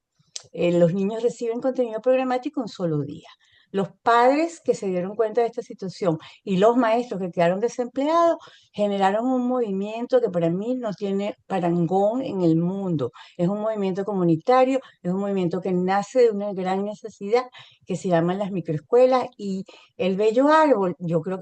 Los niños reciben contenido programático un solo día. Los padres que se dieron cuenta de esta situación y los maestros que quedaron desempleados generaron un movimiento que para mí no tiene parangón en el mundo. Es un movimiento comunitario, es un movimiento que nace de una gran necesidad que se llaman las microescuelas y el bello árbol.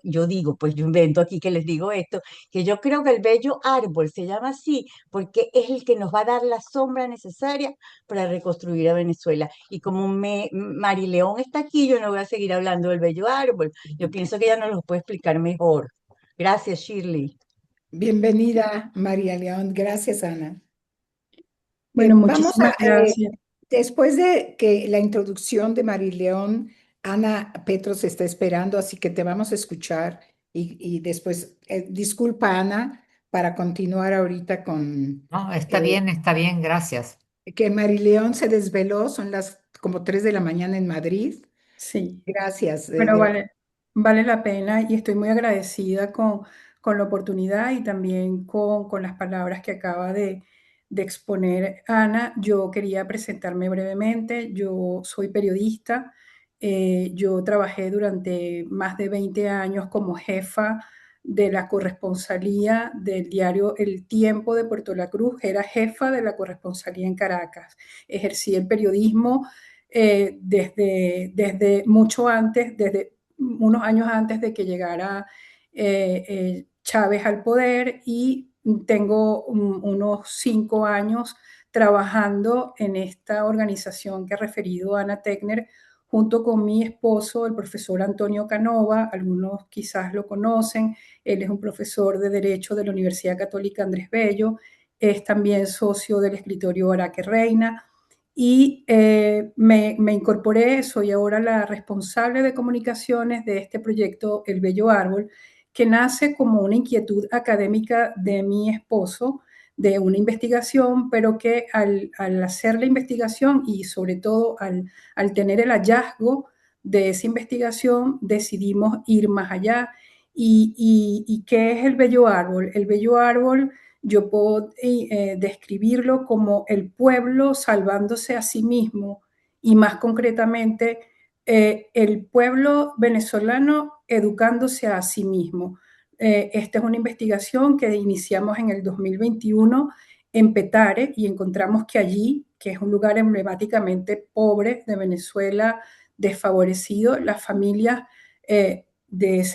Yo digo, pues yo invento aquí que les digo esto, que yo creo que el bello árbol se llama así porque es el que nos va a dar la sombra necesaria para reconstruir a Venezuela. Y como Mari León está aquí, yo no voy a seguir hablando del bello árbol. Yo pienso que ella nos lo puede explicar mejor. Gracias, Shirley. Bienvenida, María León. Gracias, Ana. Bueno, Vamos muchísimas gracias. después de que la introducción de María León, Ana Petros está esperando, así que te vamos a escuchar y después, disculpa, Ana, para continuar ahorita con No, está bien, gracias. que María León se desveló, son las como 3 de la mañana en Madrid. Sí. Gracias. Bueno, vale la pena y estoy muy agradecida con la oportunidad y también con las palabras que acaba de exponer Ana. Yo quería presentarme brevemente. Yo soy periodista. Yo trabajé durante más de 20 años como jefa de la corresponsalía del diario El Tiempo de Puerto La Cruz. Era jefa de la corresponsalía en Caracas. Ejercí el periodismo desde mucho antes, desde unos años antes de que llegara Chávez al poder y tengo unos 5 años trabajando en esta organización que ha referido Ana Tetner junto con mi esposo, el profesor Antonio Canova. Algunos quizás lo conocen. Él es un profesor de Derecho de la Universidad Católica Andrés Bello, es también socio del escritorio Araque Reina y me incorporé, soy ahora la responsable de comunicaciones de este proyecto El Bello Árbol, que nace como una inquietud académica de mi esposo, de una investigación, pero que al hacer la investigación y sobre todo al tener el hallazgo de esa investigación, decidimos ir más allá. ¿Y qué es el Bello Árbol? El Bello Árbol yo puedo describirlo como el pueblo salvándose a sí mismo y más concretamente el pueblo venezolano educándose a sí mismo. Esta es una investigación que iniciamos en el 2021 en Petare y encontramos que allí, que es un lugar emblemáticamente pobre de Venezuela, desfavorecido, las familias de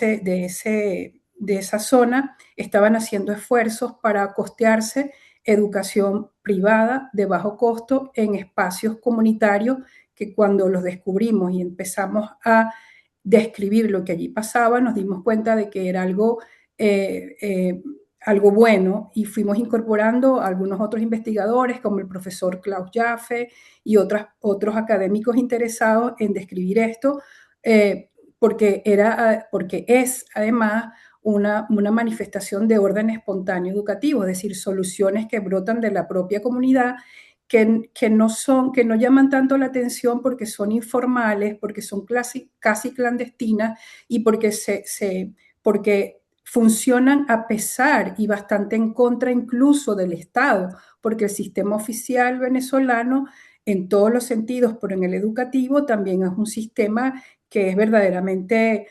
esa zona estaban haciendo esfuerzos para costearse educación privada de bajo costo en espacios comunitarios que cuando los descubrimos y empezamos a describir lo que allí pasaba, nos dimos cuenta de que era algo bueno y fuimos incorporando a algunos otros investigadores como el profesor Klaus Jaffe y otros académicos interesados en describir esto, porque es además una manifestación de orden espontáneo educativo, es decir, soluciones que brotan de la propia comunidad que no llaman tanto la atención porque son informales, porque son casi clandestinas y porque funcionan a pesar y bastante en contra incluso del Estado, porque el sistema oficial venezolano en todos los sentidos, pero en el educativo también es un sistema que es verdaderamente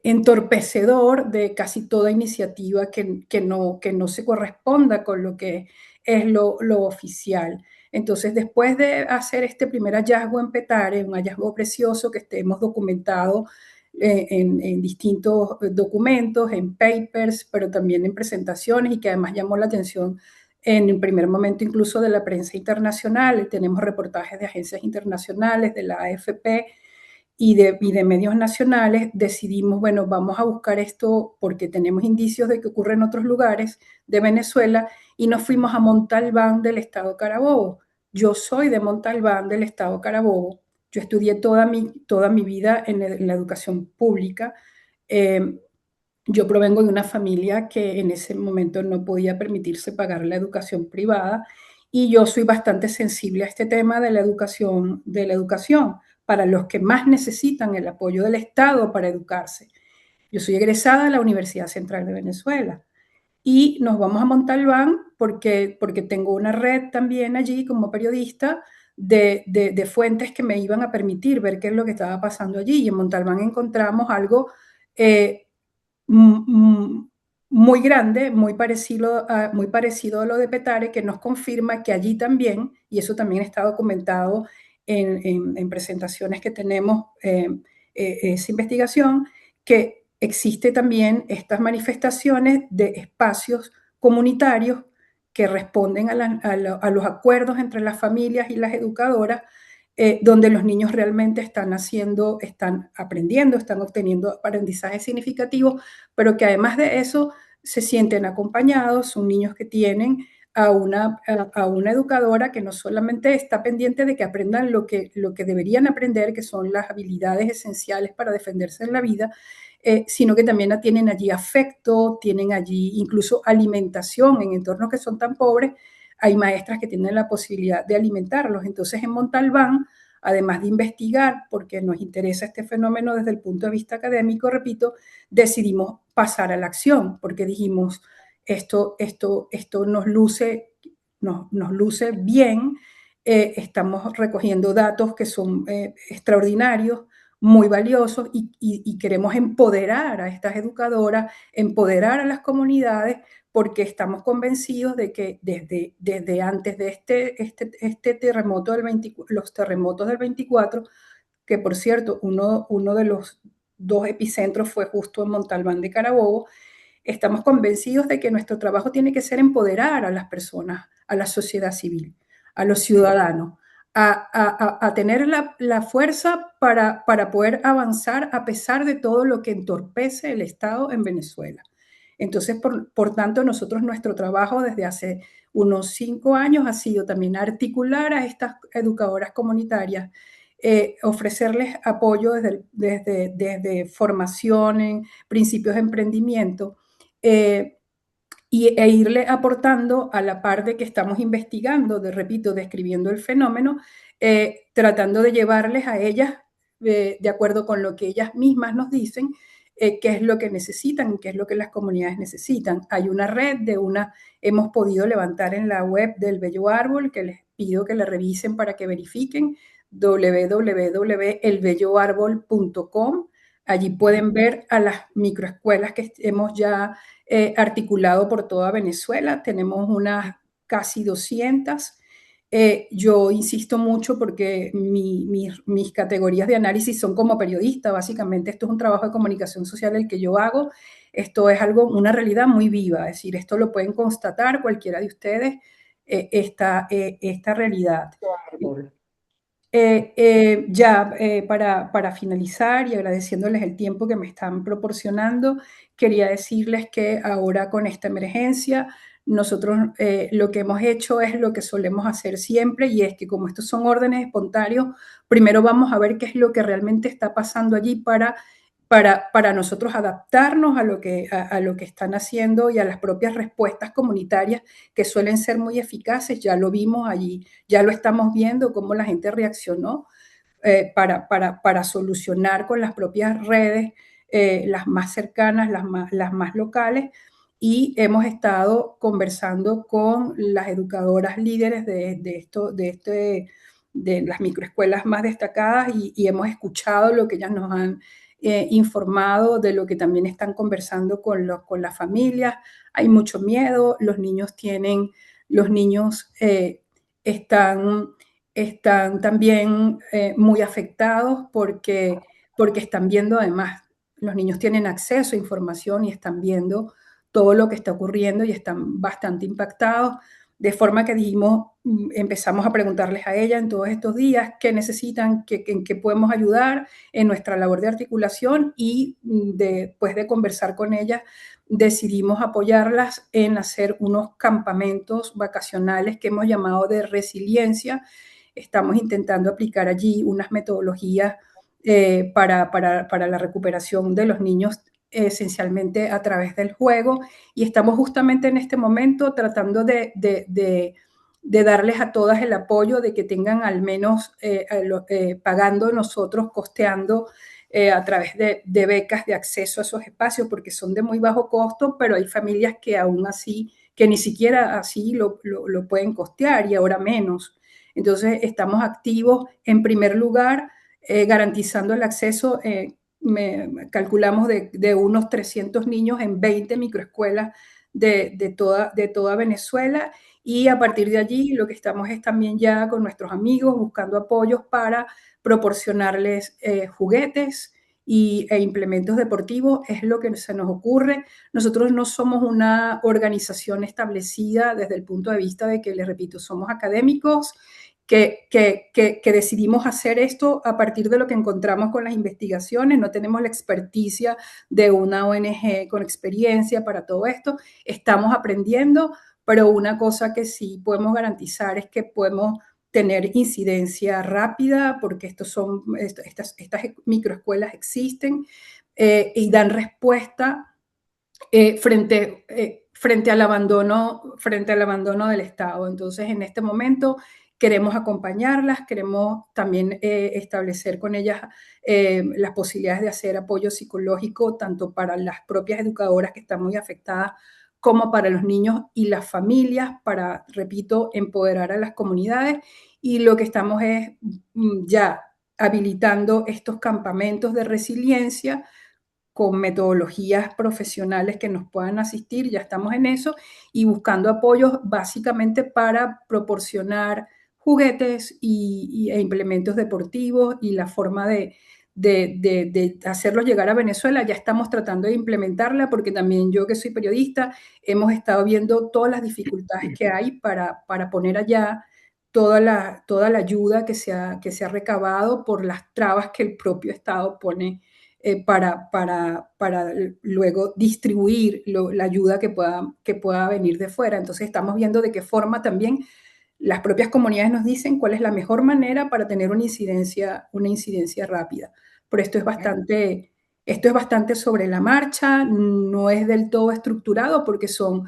entorpecedor de casi toda iniciativa que no se corresponda con lo que es lo oficial. Entonces, después de hacer este primer hallazgo en Petare, un hallazgo precioso que hemos documentado en distintos documentos, en papers, pero también en presentaciones y que además llamó la atención en el primer momento incluso de la prensa internacional. Tenemos reportajes de agencias internacionales, de la AFP y de medios nacionales. Decidimos, bueno, vamos a buscar esto porque tenemos indicios de que ocurre en otros lugares de Venezuela y nos fuimos a Montalbán del estado Carabobo. Yo soy de Montalbán del estado Carabobo. Yo estudié toda mi vida en la educación pública. Yo provengo de una familia que en ese momento no podía permitirse pagar la educación privada y yo soy bastante sensible a este tema de la educación para los que más necesitan el apoyo del Estado para educarse. Yo soy egresada de la Universidad Central de Venezuela y nos vamos a Montalbán porque tengo una red también allí como periodista de fuentes que me iban a permitir ver qué es lo que estaba pasando allí. Y en Montalbán encontramos algo muy grande, muy parecido a lo de Petare, que nos confirma que allí también, y eso también está documentado en presentaciones que tenemos, esa investigación, que existe también estas manifestaciones de espacios comunitarios que responden a los acuerdos entre las familias y las educadoras, donde los niños realmente están aprendiendo, están obteniendo aprendizajes significativos, pero que además de eso se sienten acompañados, son niños que tienen a una educadora que no solamente está pendiente de que aprendan lo que deberían aprender, que son las habilidades esenciales para defenderse en la vida, sino que también tienen allí afecto, tienen allí incluso alimentación en entornos que son tan pobres. Hay maestras que tienen la posibilidad de alimentarlos. Entonces, en Montalbán, además de investigar, porque nos interesa este fenómeno desde el punto de vista académico, repito, decidimos pasar a la acción, porque dijimos, esto nos luce bien, estamos recogiendo datos que son extraordinarios, muy valiosos y queremos empoderar a estas educadoras, empoderar a las comunidades, porque estamos convencidos de que desde antes de este terremoto los terremotos del 24, que por cierto, uno de los dos epicentros fue justo en Montalbán de Carabobo, estamos convencidos de que nuestro trabajo tiene que ser empoderar a las personas, a la sociedad civil, a los ciudadanos, a tener la fuerza para poder avanzar a pesar de todo lo que entorpece el Estado en Venezuela. Entonces, por tanto, nuestro trabajo desde hace unos 5 años ha sido también articular a estas educadoras comunitarias, ofrecerles apoyo desde formación en principios de emprendimiento, e irle aportando a la par de que estamos investigando, repito, describiendo el fenómeno, tratando de llevarles a ellas, de acuerdo con lo que ellas mismas nos dicen, qué es lo que necesitan y qué es lo que las comunidades necesitan. Hay una red hemos podido levantar en la web del Bello Árbol, que les pido que la revisen para que verifiquen, www.elbelloarbol.com. Allí pueden ver a las microescuelas que hemos ya articulado por toda Venezuela. Tenemos unas casi 200. Yo insisto mucho porque mis categorías de análisis son como periodista, básicamente esto es un trabajo de comunicación social el que yo hago, esto es una realidad muy viva, es decir, esto lo pueden constatar cualquiera de ustedes, esta realidad. Para finalizar y agradeciéndoles el tiempo que me están proporcionando, quería decirles que ahora con esta emergencia, nosotros lo que hemos hecho es lo que solemos hacer siempre, y es que como estos son órdenes espontáneos, primero vamos a ver qué es lo que realmente está pasando allí para nosotros adaptarnos a lo que están haciendo y a las propias respuestas comunitarias que suelen ser muy eficaces. Ya lo vimos allí, ya lo estamos viendo, cómo la gente reaccionó para solucionar con las propias redes, las más cercanas, las más locales, y hemos estado conversando con las educadoras líderes de las microescuelas más destacadas y hemos escuchado lo que ellas nos han informado, de lo que también están conversando con las familias. Hay mucho miedo, los niños están también muy afectados porque están viendo, además, los niños tienen acceso a información y están viendo todo lo que está ocurriendo y están bastante impactados, de forma que empezamos a preguntarles a ella en todos estos días qué necesitan, en qué podemos ayudar en nuestra labor de articulación, y después de conversar con ellas decidimos apoyarlas en hacer unos campamentos vacacionales que hemos llamado de resiliencia. Estamos intentando aplicar allí unas metodologías para la recuperación de los niños, esencialmente a través del juego, y estamos justamente en este momento tratando de darles a todas el apoyo de que tengan al menos pagando nosotros, costeando a través de becas de acceso a esos espacios, porque son de muy bajo costo, pero hay familias que aún así, que ni siquiera así lo pueden costear, y ahora menos. Entonces estamos activos en primer lugar garantizando el acceso, calculamos de unos 300 niños en 20 microescuelas de toda Venezuela, y a partir de allí lo que estamos es también ya con nuestros amigos buscando apoyos para proporcionarles juguetes e implementos deportivos. Es lo que se nos ocurre. Nosotros no somos una organización establecida desde el punto de vista de que, les repito, somos académicos que decidimos hacer esto a partir de lo que encontramos con las investigaciones. No tenemos la experticia de una ONG con experiencia para todo esto. Estamos aprendiendo, pero una cosa que sí podemos garantizar es que podemos tener incidencia rápida, porque estas microescuelas existen y dan respuesta frente al abandono del Estado. Entonces, en este momento queremos acompañarlas, queremos también establecer con ellas las posibilidades de hacer apoyo psicológico, tanto para las propias educadoras que están muy afectadas, como para los niños y las familias, para, repito, empoderar a las comunidades. Y lo que estamos es ya habilitando estos campamentos de resiliencia con metodologías profesionales que nos puedan asistir, ya estamos en eso, y buscando apoyos básicamente para proporcionar juguetes e implementos deportivos, y la forma de hacerlos llegar a Venezuela. Ya estamos tratando de implementarla, porque también yo, que soy periodista, hemos estado viendo todas las dificultades que hay para poner allá toda la ayuda que se ha recabado por las trabas que el propio Estado pone para luego distribuir la ayuda que pueda venir de fuera. Entonces estamos viendo de qué forma también las propias comunidades nos dicen cuál es la mejor manera para tener una incidencia rápida. Pero esto es bastante sobre la marcha, no es del todo estructurado, porque es un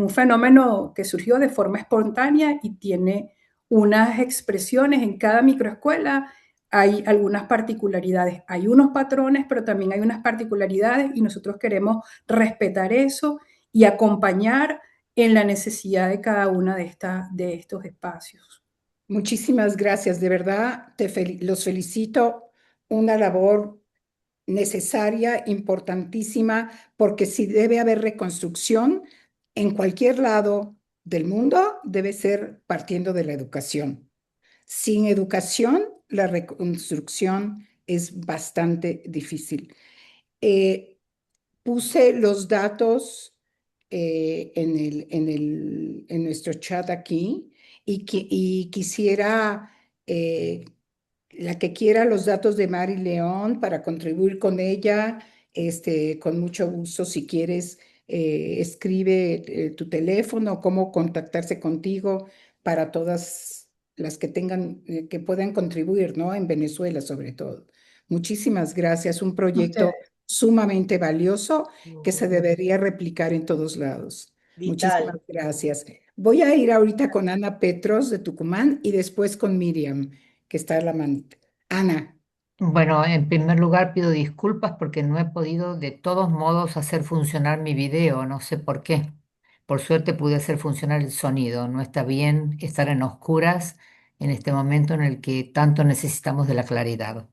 fenómeno que surgió de forma espontánea y tiene unas expresiones en cada microescuela hay algunas particularidades. Hay unos patrones, pero también hay unas particularidades y nosotros queremos respetar eso y acompañar en la necesidad de cada una de estos espacios. Muchísimas gracias, de verdad, los felicito. Una labor necesaria, importantísima, porque si debe haber reconstrucción en cualquier lado del mundo, debe ser partiendo de la educación. Sin educación, la reconstrucción es bastante difícil. Eh, Puse los datos en nuestro chat aquí y quisiera la que quiera los datos de Mari León para contribuir con ella, con mucho gusto, si quieres, escribe tu teléfono, cómo contactarse contigo para todas las que tengan, que puedan contribuir, ¿no? En Venezuela, sobre todo. Muchísimas gracias. Un proyecto sumamente valioso que se debería replicar en todos lados. Muchísimas Vital. gracias. Voy a ir ahorita con Ana Petros de Tucumán y después con Miriam, que está a la manita. Ana, Bueno, en primer lugar pido disculpas porque no he podido de todos modos hacer funcionar mi video, no sé por qué. Por suerte pude hacer funcionar el sonido. No está bien estar en oscuras en este momento en el que tanto necesitamos de la claridad.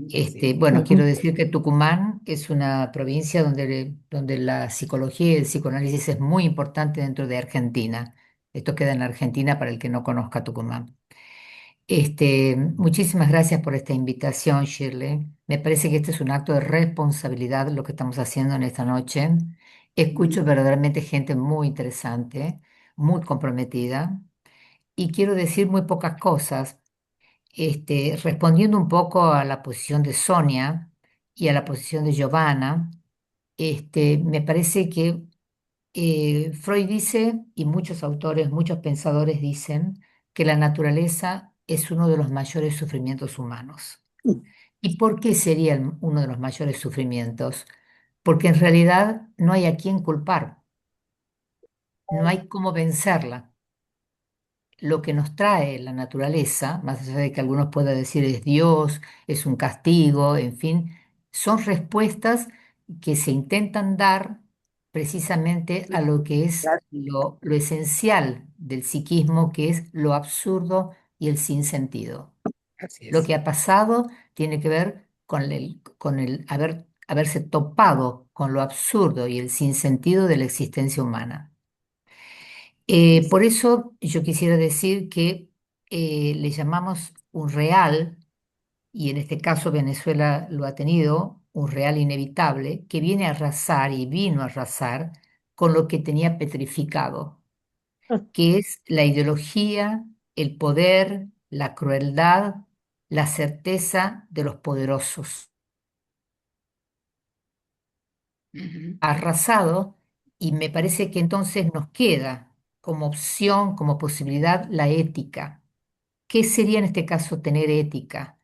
sí. Bueno, quiero decir que Tucumán es una provincia donde la psicología y el psicoanálisis es muy importante dentro de Argentina. Esto queda en Argentina para el que no conozca Tucumán. Muchísimas gracias por esta invitación, Shirley. Me parece que este es un acto de responsabilidad lo que estamos haciendo en esta noche. Escucho verdaderamente gente muy interesante, muy comprometida, y quiero decir muy pocas cosas. Respondiendo un poco a la posición de Sonia y a la posición de Giovanna, me parece que Freud dice, y muchos autores, muchos pensadores dicen, que la naturaleza es uno de los mayores sufrimientos humanos. ¿Y por qué sería uno de los mayores sufrimientos? Porque en realidad no hay a quién culpar, no hay cómo vencerla. Lo que nos trae la naturaleza, más allá de que algunos puedan decir es Dios, es un castigo, en fin, son respuestas que se intentan dar precisamente a lo que es lo esencial del psiquismo, que es lo absurdo y el sinsentido. Así Lo es. que ha pasado tiene que ver con el haberse topado con lo absurdo y el sinsentido de la existencia humana. Por eso yo quisiera decir que le llamamos un real, y en este caso Venezuela lo ha tenido, un real inevitable, que viene a arrasar y vino a arrasar con lo que tenía petrificado, que es la ideología, el poder, la crueldad, la certeza de los poderosos. Ujú. Arrasado, y me parece que entonces nos queda como opción, como posibilidad, la ética. ¿Qué sería en este caso tener ética?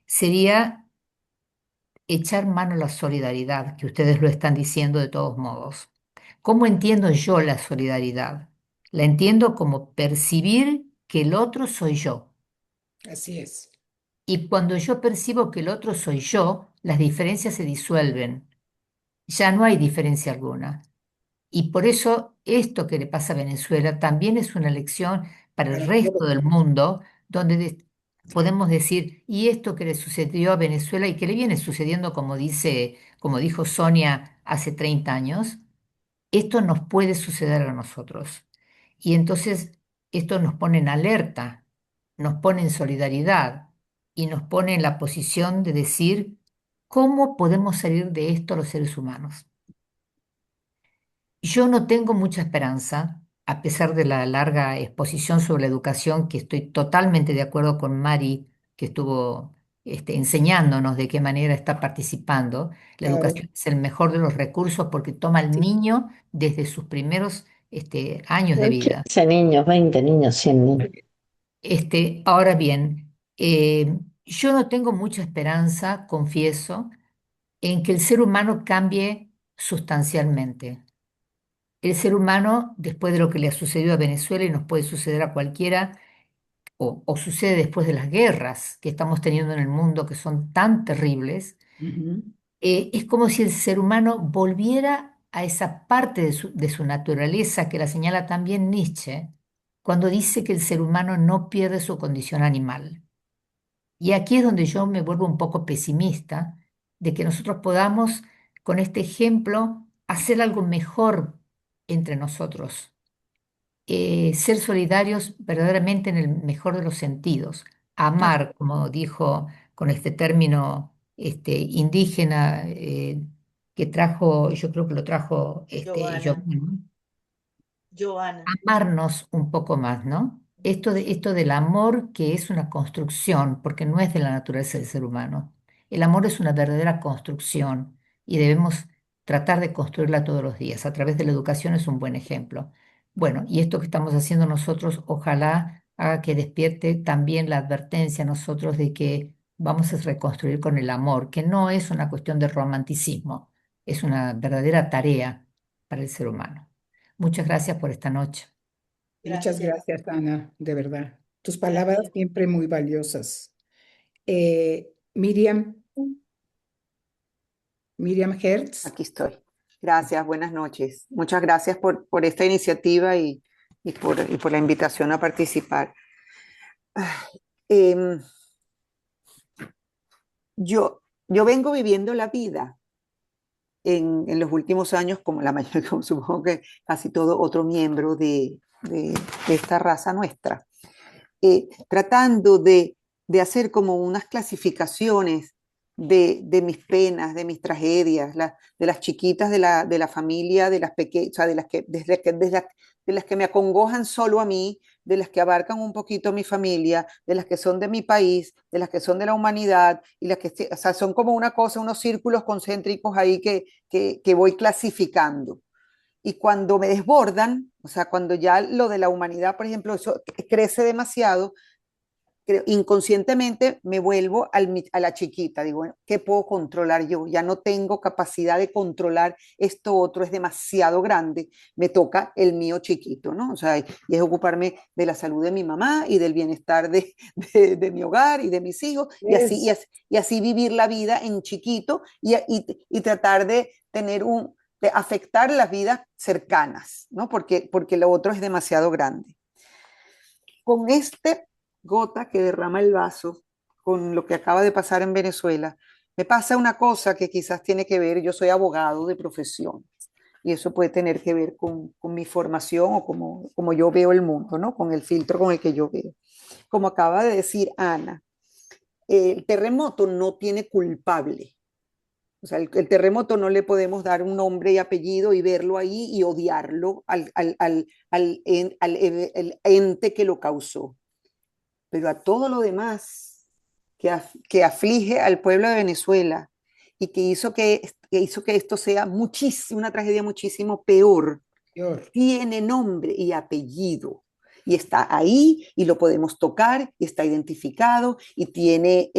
Sería echar mano a la solidaridad, que ustedes lo están diciendo de todos modos. ¿Cómo entiendo yo la solidaridad? La entiendo como percibir que el otro soy yo. Así es. Y cuando yo percibo que el otro soy yo, las diferencias se disuelven. Ya no hay diferencia alguna. Y por eso esto que le pasa a Venezuela también es una lección para el Para resto todos. del mundo, donde podemos decir, y esto que le sucedió a Venezuela y que le viene sucediendo, como dijo Sonia hace 30 años, esto nos puede suceder a nosotros. Y entonces esto nos pone en alerta, nos pone en solidaridad y nos pone en la posición de decir, ¿cómo podemos salir de esto los seres humanos? Yo no tengo mucha esperanza, a pesar de la larga exposición sobre la educación, que estoy totalmente de acuerdo con Mari, que estuvo enseñándonos de qué manera está participando. La Claro, educación es el mejor de los recursos porque toma al sí. niño desde sus primeros años de vida. 15 niños, 20 niños, 100 niños. Ahora bien, yo no tengo mucha esperanza, confieso, en que el ser humano cambie sustancialmente. El ser humano, después de lo que le ha sucedido a Venezuela y nos puede suceder a cualquiera, o sucede después de las guerras que estamos teniendo en el mundo, que son tan terribles, Ujú. es como si el ser humano volviera a esa parte de su naturaleza que la señala también Nietzsche, cuando dice que el ser humano no pierde su condición animal. Y aquí es donde yo me vuelvo un poco pesimista de que nosotros podamos, con este ejemplo, hacer algo mejor entre nosotros, ser solidarios verdaderamente en el mejor de los sentidos, amar, como dijo con este término indígena que trajo, yo creo que lo trajo Giovanna, Giovanni, Joana, amarnos un poco más, ¿no? Esto del amor que es una construcción, porque no es de la naturaleza del ser humano. El amor es una verdadera construcción y debemos tratar de construirla todos los días. A través de la educación es un buen ejemplo. Bueno, y esto que estamos haciendo nosotros, ojalá haga que despierte también la advertencia a nosotros de que vamos a reconstruir con el amor, que no es una cuestión de romanticismo, es una verdadera tarea para el ser humano. Muchas gracias por esta noche. Muchas gracias, gracias, Ana, de verdad. Tus palabras gracias. siempre muy valiosas. Miriam, Miriam Hertz. Aquí estoy. Gracias, buenas noches. Muchas gracias por esta iniciativa y por la invitación a participar. Em, yo vengo viviendo la vida en los últimos años, como la mayoría, como supongo que casi todo otro miembro de esta raza nuestra, tratando de hacer como unas clasificaciones de mis penas, de mis tragedias, de las chiquitas de la familia, de las pequeñas, o sea, de las que me acongojan solo a mí, de las que abarcan un poquito a mi familia, de las que son de mi país, de las que son de la humanidad, y las que, o sea, son como una cosa, unos círculos concéntricos ahí que voy clasificando. Y cuando me desbordan, o sea, cuando ya lo de la humanidad, por ejemplo, eso crece demasiado, inconscientemente me vuelvo a la chiquita. Digo, bueno, ¿qué puedo controlar yo? Ya no tengo capacidad de controlar esto otro, es demasiado grande. Me toca el mío chiquito, ¿no? O sea, y es ocuparme de la salud de mi mamá y del bienestar de mi hogar y de mis hijos, y así vivir la vida en chiquito y tratar de tener de afectar las vidas cercanas, ¿no? Porque lo otro es demasiado grande. Con este gota que derrama el vaso, con lo que acaba de pasar en Venezuela, me pasa una cosa que quizás tiene que ver, yo soy abogado de profesión, y eso puede tener que ver con mi formación o como yo veo el mundo, ¿no? Con el filtro con el que yo veo. Como acaba de decir Ana, el terremoto no tiene culpable. O sea, el terremoto no le podemos dar un nombre y apellido y verlo ahí y odiarlo al ente que lo causó. Pero a todo lo demás que aflige al pueblo de Venezuela y que hizo que esto sea muchísimo, una tragedia muchísimo peor, tiene nombre y apellido. Y está ahí y lo podemos tocar y está identificado y tiene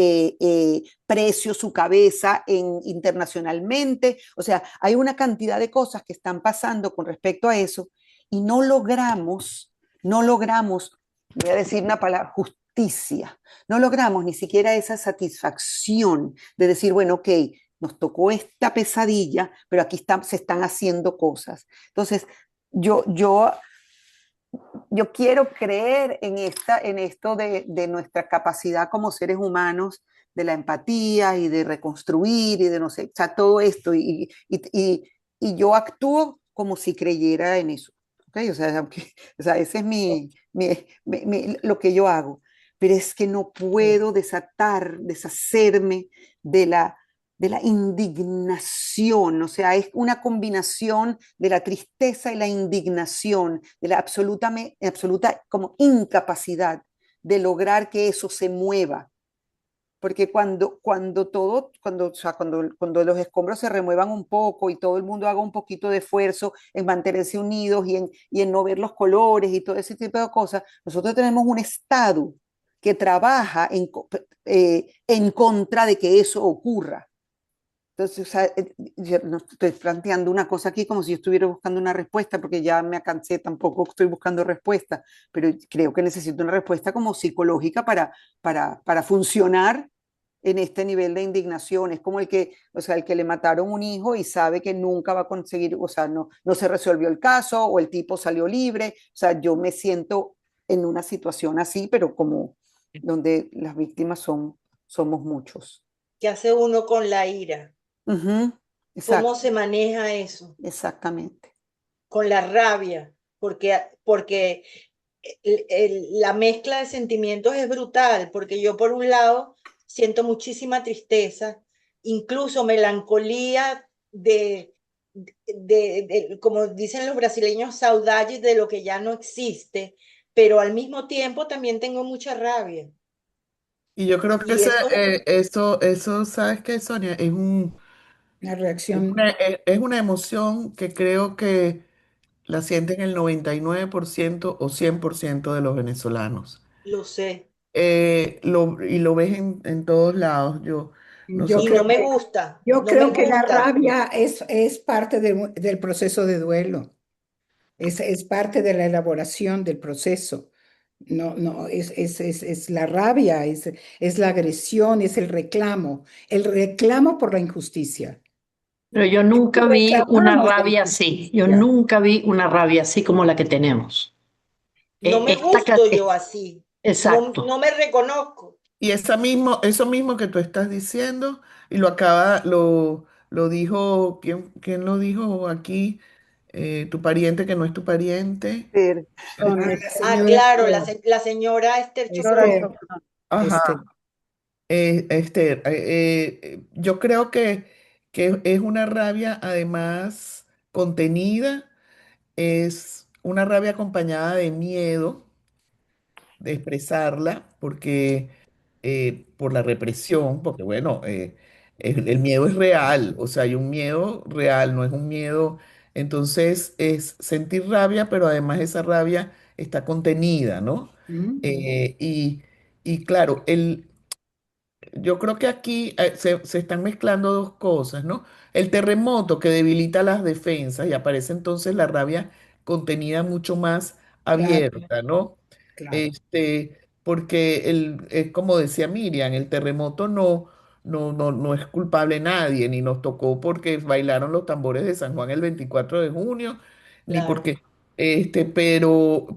precio su cabeza internacionalmente. O sea, hay una cantidad de cosas que están pasando con respecto a eso y no logramos, voy a decir una palabra, justicia. No logramos ni siquiera esa satisfacción de decir, bueno, ok, nos tocó esta pesadilla, pero aquí se están haciendo cosas. Entonces, yo quiero creer en esto de nuestra capacidad como seres humanos, de la empatía y de reconstruir y de no sé, o sea, todo esto. Y yo actúo como si creyera en eso. ¿Okay? O sea, ese es lo que yo hago. Pero es que no puedo deshacerme de la indignación, o sea, es una combinación de la tristeza y la indignación, de la absoluta como incapacidad de lograr que eso se mueva. Porque o sea, cuando los escombros se remuevan un poco y todo el mundo haga un poquito de esfuerzo en mantenerse unidos y en no ver los colores y todo ese tipo de cosas, nosotros tenemos un Estado que trabaja en contra de que eso ocurra. Entonces, o sea, yo no estoy planteando una cosa aquí como si yo estuviera buscando una respuesta, porque ya me cansé, tampoco estoy buscando respuesta, pero creo que necesito una respuesta como psicológica para funcionar en este nivel de indignación. Es como el que, o sea, el que le mataron un hijo y sabe que nunca va a conseguir, o sea, no se resolvió el caso o el tipo salió libre. O sea, yo me siento en una situación así, pero como donde las víctimas somos muchos. ¿Qué hace uno con la ira? Ujú, ¿Cómo exacto, se maneja eso? exactamente. Con la rabia, porque la mezcla de sentimientos es brutal, porque yo por un lado siento muchísima tristeza, incluso melancolía como dicen los brasileños, saudades de lo que ya no existe, pero al mismo tiempo también tengo mucha rabia. Y yo creo que Y eso eso, ¿sabes qué, Sonia? La reacción, Es una emoción que creo que la sienten el 99% o 100% de los venezolanos. lo sé. Y lo ves en todos lados. yo Y Nosotros, creo no me que, gusta, yo no me creo que la gusta. rabia es parte del proceso de duelo. Es parte de la elaboración del proceso. No, no, es la rabia, es la agresión, es el reclamo por la injusticia. Pero yo nunca vi una Reclamamos la rabia así, yo injusticia. nunca vi una rabia así como la que tenemos. No me Esta, gusto yo así. No, exacto. no me reconozco. y eso mismo que tú estás diciendo, y lo dijo, ¿quién lo dijo aquí? Tu pariente que no es tu pariente. Pero, Con La Ah, señora claro, la señora Esther Esther, Chocron. este, Ajá. este, Esther, yo creo que es una rabia además contenida, es una rabia acompañada de miedo de expresarla, porque por la represión, porque bueno, el miedo es real, o sea, hay un miedo real, no es un miedo, entonces es sentir rabia, pero además esa rabia está contenida, ¿no? ¿Mm? Eh, y, y claro, yo creo que aquí se están mezclando dos cosas, ¿no? El terremoto que debilita las defensas y aparece entonces la rabia contenida mucho más Claro, abierta, ¿no? claro. Porque como decía Miriam, el terremoto no es culpable nadie, ni nos tocó porque bailaron los tambores de San Juan el 24 de junio, ni Claro. porque,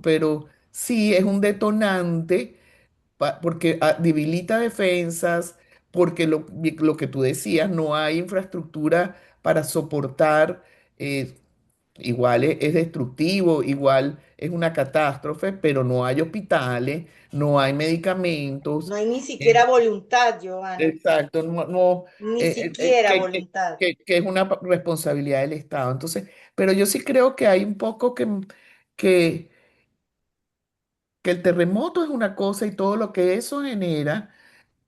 pero sí es un detonante porque debilita defensas, porque lo que tú decías, no hay infraestructura para soportar, eh, igual es destructivo, igual es una catástrofe, pero no hay hospitales, no hay medicamentos. No hay ni eh, siquiera voluntad, Giovanna. exacto, no, Ni siquiera que, voluntad. que es una responsabilidad del Estado. Entonces, pero yo sí creo que hay un poco que, que el terremoto es una cosa y todo lo que eso genera.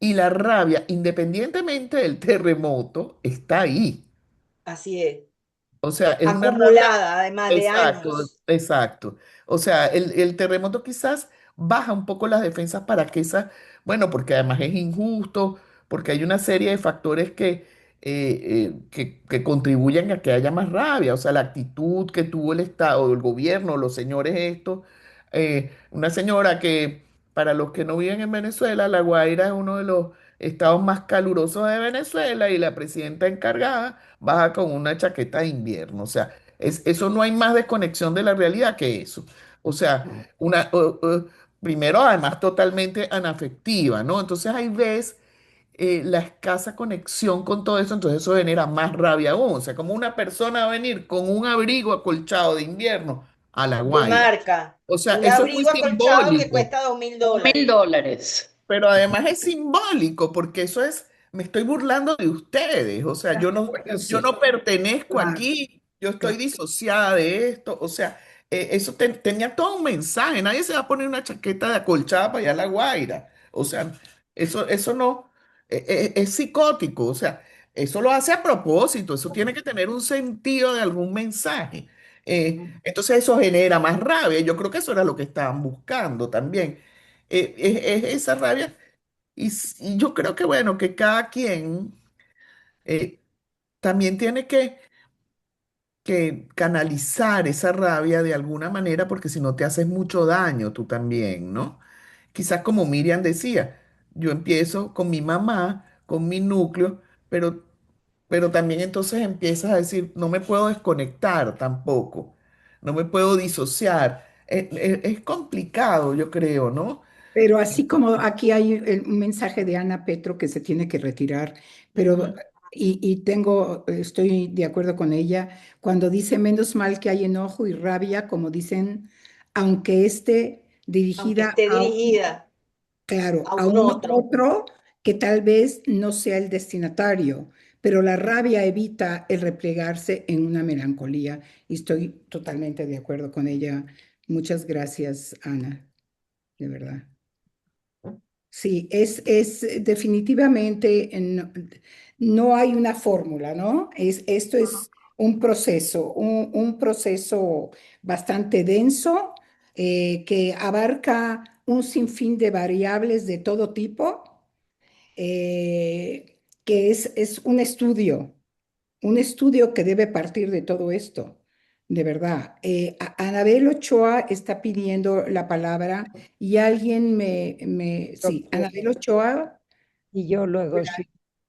Y la rabia, independientemente del terremoto, está ahí. Así es. O sea, es una rabia. Acumulada, además de Exacto, años. exacto. O sea, el terremoto quizás baja un poco las defensas para que bueno, porque además es injusto, porque hay una serie de factores que contribuyen a que haya más rabia. O sea, la actitud que tuvo el Estado, el gobierno, los señores estos. Una señora que, para los que no viven en Venezuela, La Guaira es uno de los estados más calurosos de Venezuela y la presidenta encargada baja con una chaqueta de invierno. O sea, eso no hay más desconexión de la realidad que eso. O sea, primero, además, totalmente anafectiva, ¿no? Entonces ahí ves la escasa conexión con todo eso, entonces eso genera más rabia aún. O sea, como una persona va a venir con un abrigo acolchado de invierno a La De Guaira. marca. O sea, Un eso es muy abrigo acolchado que simbólico. cuesta 2.000 mil dólares. dólares. Pero además es simbólico, porque me estoy burlando de ustedes, o sea, Bueno, yo sí, no pertenezco claro, aquí, yo estoy claro. disociada de esto, o sea, eso tenía todo un mensaje, nadie se va a poner una chaqueta de acolchada para allá a La Guaira, o sea, eso no, es psicótico, o sea, eso lo hace a propósito, eso tiene que tener un sentido de algún mensaje. Entonces eso genera más rabia, yo creo que eso era lo que estaban buscando también es esa rabia. Y yo creo que, bueno, que cada quien, eh, también tiene que canalizar esa rabia de alguna manera, porque si no te haces mucho daño tú también, ¿no? Quizás como Miriam decía, yo empiezo con mi mamá, con mi núcleo, pero también entonces empiezas a decir, no me puedo desconectar tampoco, no me puedo disociar. Es complicado, yo creo, ¿no? Pero así como aquí hay un mensaje de Ana Petro que se tiene que retirar, pero Ujú. estoy de acuerdo con ella cuando dice menos mal que hay enojo y rabia, como dicen, aunque esté aunque dirigida esté dirigida claro, a a un un otro. otro que tal vez no sea el destinatario, pero la rabia evita el replegarse en una melancolía. Y estoy totalmente de acuerdo con ella. Muchas gracias, Ana, de verdad. Sí, es definitivamente, no hay una fórmula, ¿no? Esto es un proceso bastante denso que abarca un sinfín de variables de todo tipo, que es un estudio que debe partir de todo esto, de verdad. Anabel Ochoa está pidiendo la palabra y alguien Yo sí, quiero. Anabel Ochoa. Y yo luego,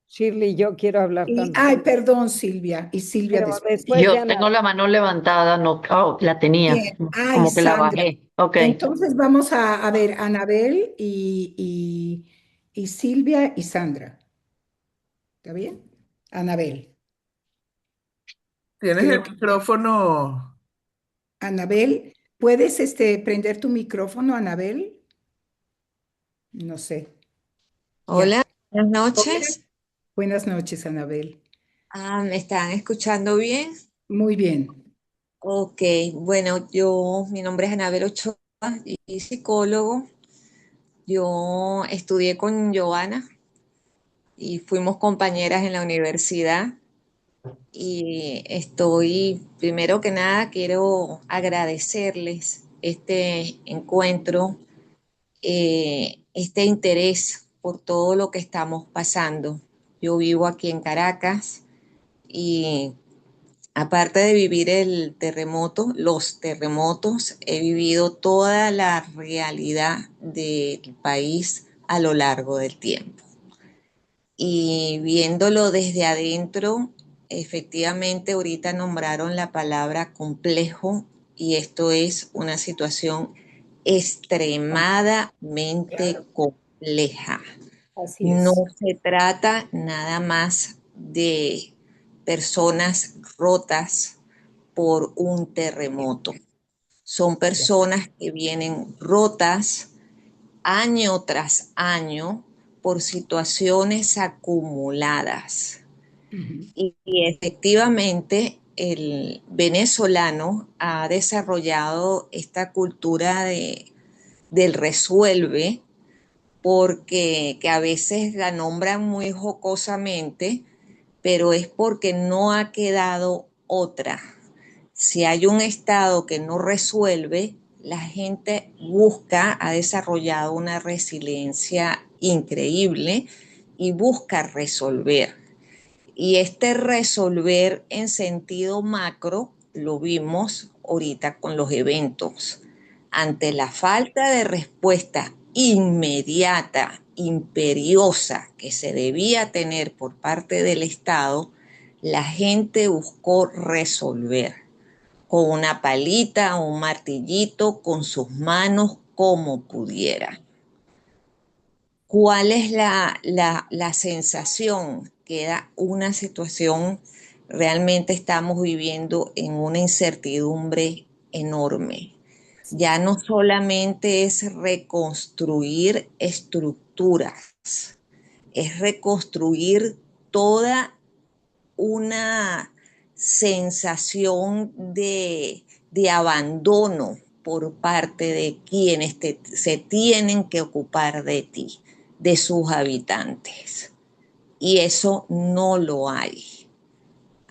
Shirley, yo quiero hablar también. Ay, perdón, Silvia, y Silvia Pero después. después Yo ya tengo nada. la mano levantada, no, oh, la tenía, Bien, ay, como que la Sandra. bajé. Ok. Entonces vamos a ver Anabel y Silvia y Sandra. ¿Está bien? Anabel. Tienes el Creo. micrófono. Anabel, ¿puedes prender tu micrófono, Anabel? No sé. Ya. Hola, buenas Hola. noches. Buenas noches, Anabel. ¿Me están escuchando bien? Muy bien. Ok, bueno, mi nombre es Anabel Ochoa y psicólogo. Yo estudié con Joana y fuimos compañeras en la universidad y primero que nada, quiero agradecerles este encuentro, este interés por todo lo que estamos pasando. Yo vivo aquí en Caracas y aparte de vivir los terremotos, he vivido toda la realidad del país a lo largo del tiempo. Y viéndolo desde adentro, efectivamente ahorita nombraron la palabra complejo y esto es una situación extremadamente compleja. Así No es. se trata nada más de personas rotas por un terremoto. Son personas que vienen rotas año tras año por situaciones acumuladas. Ujú. Y efectivamente el venezolano ha desarrollado esta cultura del resuelve porque que a veces la nombran muy jocosamente, pero es porque no ha quedado otra. Si hay un Estado que no resuelve, la gente ha desarrollado una resiliencia increíble y busca resolver. Y este resolver en sentido macro lo vimos ahorita con los eventos. Ante la falta de respuesta inmediata, imperiosa que se debía tener por parte del Estado, la gente buscó resolver con una palita, un martillito, con sus manos, como pudiera. ¿Cuál es la sensación? Queda una situación, realmente estamos viviendo en una incertidumbre enorme. Ya no solamente es reconstruir estructuras, es reconstruir toda una sensación de abandono por parte de quienes se tienen que ocupar de ti, de sus habitantes. Y eso no lo hay.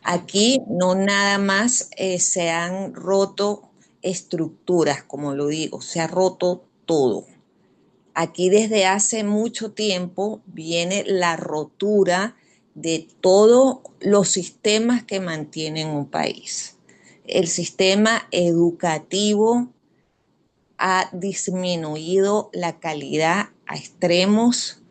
Aquí no nada más se han roto estructuras, como lo digo, se ha roto todo. Aquí desde hace mucho tiempo viene la rotura de todos los sistemas que mantienen un país. El sistema educativo ha disminuido la calidad a extremos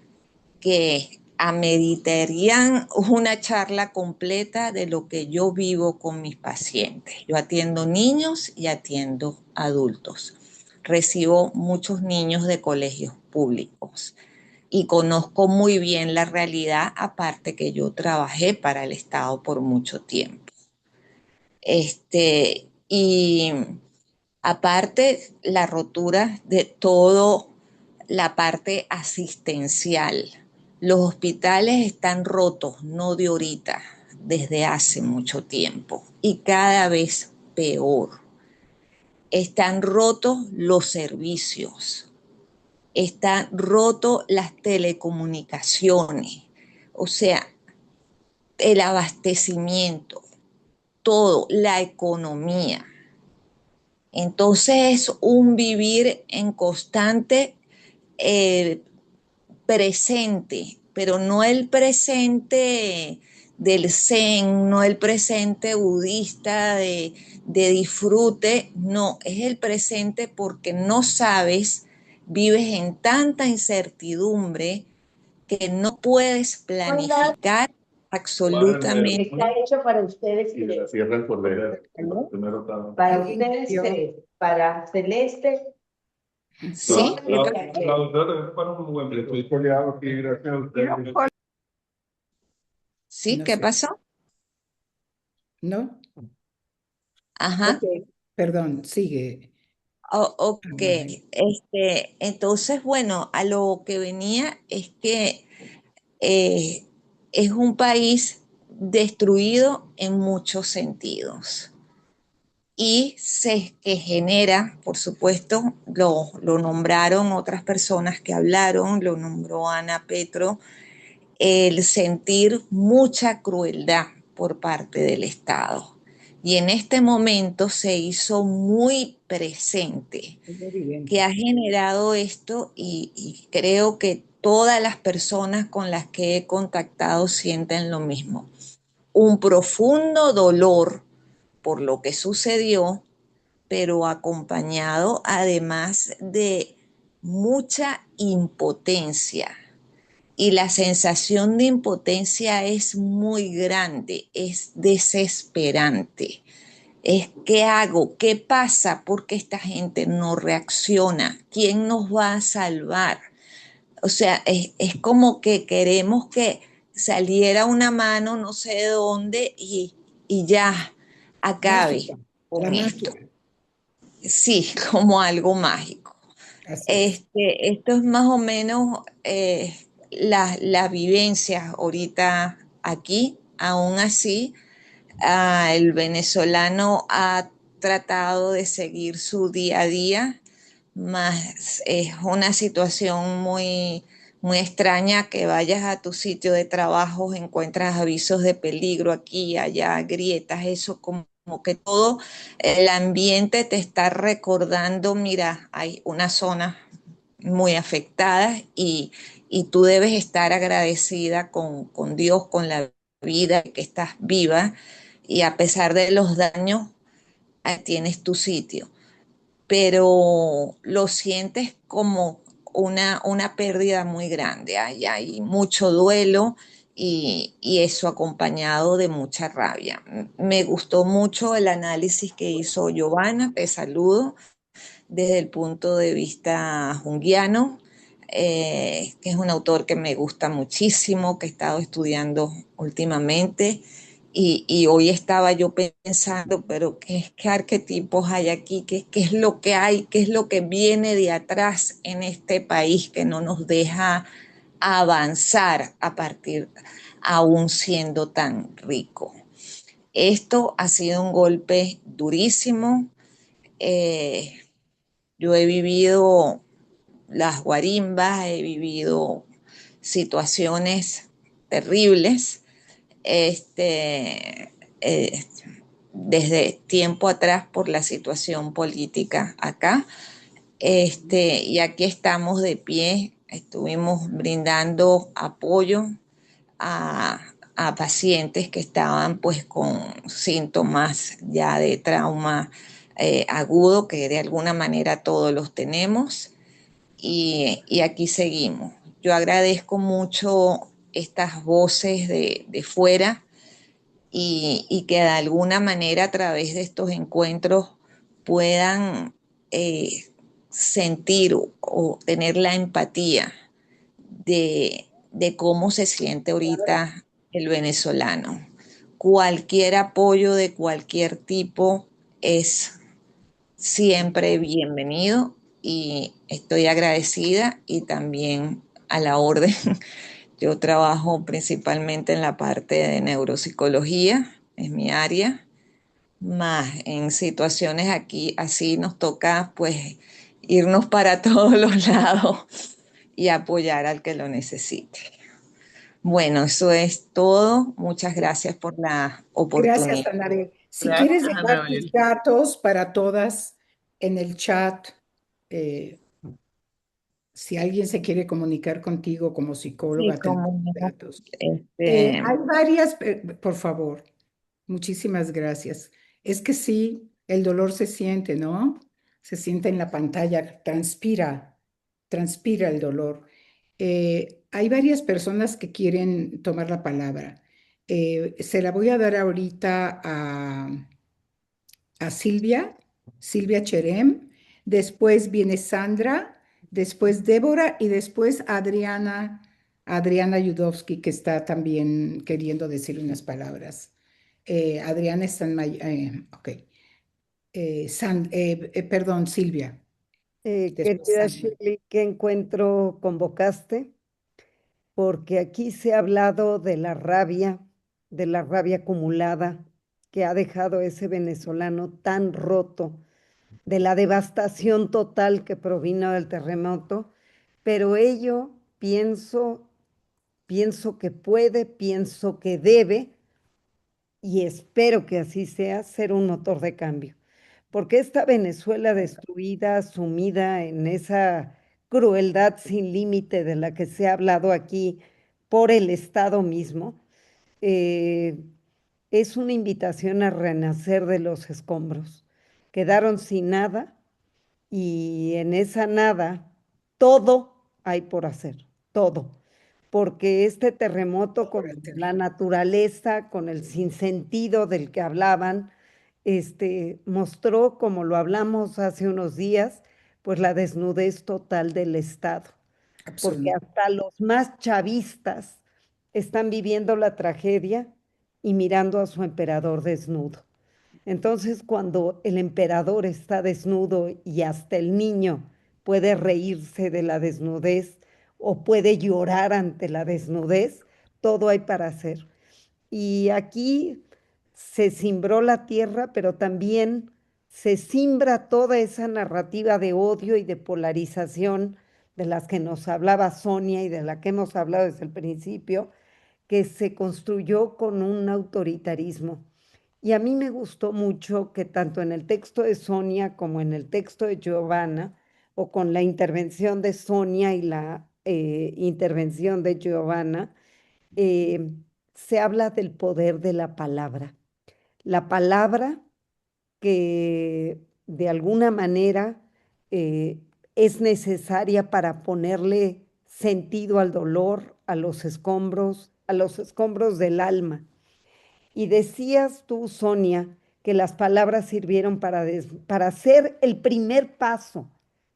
que ameritarían una charla completa de lo que yo vivo con mis pacientes. Yo atiendo niños y atiendo adultos. Recibo muchos niños de colegios públicos y conozco muy bien la realidad, aparte que yo trabajé para el Estado por mucho tiempo. Y aparte la rotura de todo la parte asistencial. Los hospitales están rotos, no de ahorita, desde hace mucho tiempo y cada vez peor. Están rotos los servicios, están rotos las telecomunicaciones, o sea, el abastecimiento, todo, la economía. Entonces es un vivir en constante presente, pero no el presente del zen, no el presente budista de disfrute, no, es el presente porque no sabes, vives en tanta incertidumbre que no puedes planificar absolutamente. Está hecho para ustedes Y de la tres, Sierra del Cordero. ¿no? Primero estaba. Para ¿Alguien ustedes pidió? tres, para Celeste. Sí. La doctora también para un buen precio. Estoy coleado aquí, gracias a ustedes. ¿Sí? No ¿Qué sé. pasó? ¿No? Ajá. Ok, perdón, sigue. Ok, Amabel. entonces, bueno, a lo que venía es que eh, es un país destruido en muchos sentidos y que genera, por supuesto, lo nombraron otras personas que hablaron, lo nombró Ana Petro, el sentir mucha crueldad por parte del Estado. Y en este momento se hizo muy presente que ha generado esto y creo que todas las personas con las que he contactado sienten lo mismo. Un profundo dolor por lo que sucedió, pero acompañado además de mucha impotencia. Y la sensación de impotencia es muy grande, es desesperante. Es ¿qué hago? ¿Qué pasa? ¿Por qué esta gente no reacciona? ¿Quién nos va a salvar? O sea, es como que queremos que saliera una mano no sé de dónde y ya acabe Mágica, la con esto. magia. Sí, como algo mágico. Así es. Esto es más o menos la vivencia ahorita aquí. Aún así, el venezolano ha tratado de seguir su día a día, más es una situación muy extraña que vayas a tu sitio de trabajo, encuentras avisos de peligro aquí, allá, grietas, eso como que todo el ambiente te está recordando, mira, hay una zona muy afectada y tú debes estar agradecida con Dios, con la vida, que estás viva y a pesar de los daños, ahí tienes tu sitio, pero lo sientes como una pérdida muy grande, hay mucho duelo y eso acompañado de mucha rabia. Me gustó mucho el análisis que hizo Giovanna, te saludo desde el punto de vista junguiano, que es un autor que me gusta muchísimo, que he estado estudiando últimamente. Y hoy estaba yo pensando, pero ¿qué arquetipos hay aquí? ¿Qué es lo que hay? ¿Qué es lo que viene de atrás en este país que no nos deja avanzar a partir, aún siendo tan rico? Esto ha sido un golpe durísimo. Eh, yo he vivido las guarimbas, he vivido situaciones terribles, eh, desde tiempo atrás por la situación política acá. Y aquí estamos de pie, estuvimos brindando apoyo a, a pacientes que estaban pues con síntomas ya de trauma agudo, que de alguna manera todos los tenemos, y aquí seguimos. Yo agradezco mucho estas voces de fuera y que de alguna manera a través de estos encuentros puedan sentir o tener la empatía de cómo se siente ahorita el venezolano. Cualquier apoyo de cualquier tipo es siempre bienvenido y estoy agradecida y también a la orden. Yo trabajo principalmente en la parte de neuropsicología, es mi área, más en situaciones aquí así nos toca pues irnos para todos los lados y apoyar al que lo necesite. Bueno, eso es todo. Muchas gracias por la Gracias, oportunidad. Anabel. Si Gracias, quieres dejar tus Anabel. datos para todas en el chat, eh, si alguien se quiere comunicar contigo como Sí, psicóloga, te doy como tus no, datos. este, Hay varias, por favor, muchísimas gracias. Es que sí, el dolor se siente, ¿no? Se siente en la pantalla, transpira el dolor. Hay varias personas que quieren tomar la palabra. Se la voy a dar ahorita a Silvia Cherem, después viene Sandra, después Débora y después Adriana Yudowski, que está también queriendo decir unas palabras. Adriana está en ok. Perdón, Silvia. Después Querida Sandra. Shirley, ¿qué encuentro convocaste? Porque aquí se ha hablado de la rabia acumulada que ha dejado ese venezolano tan roto, de la devastación total que provino del terremoto, pero ello pienso que puede, pienso que debe, y espero que así sea, ser un motor de cambio. Porque esta Venezuela destruida, sumida en esa crueldad sin límite de la que se ha hablado aquí por el Estado mismo, eh, es una invitación a renacer de los escombros. Quedaron sin nada y en esa nada todo hay por hacer, todo. Porque este terremoto con la naturaleza, con el sinsentido del que hablaban, mostró, como lo hablamos hace unos días, pues la desnudez total del Estado, porque Absolutamente. hasta los más chavistas están viviendo la tragedia y mirando a su emperador desnudo. Entonces, cuando el emperador está desnudo y hasta el niño puede reírse de la desnudez o puede llorar ante la desnudez, todo hay para hacer. Y aquí se cimbró la tierra, pero también se simbra toda esa narrativa de odio y de polarización de las que nos hablaba Sonia y de la que hemos hablado desde el principio, que se construyó con un autoritarismo. Y a mí me gustó mucho que tanto en el texto de Sonia como en el texto de Giovanna, o con la intervención de Sonia y la intervención de Giovanna, eh, se habla del poder de la palabra. La palabra que de alguna manera eh, es necesaria para ponerle sentido al dolor, a los escombros del alma. Y decías tú, Sonia, que las palabras sirvieron para hacer el primer paso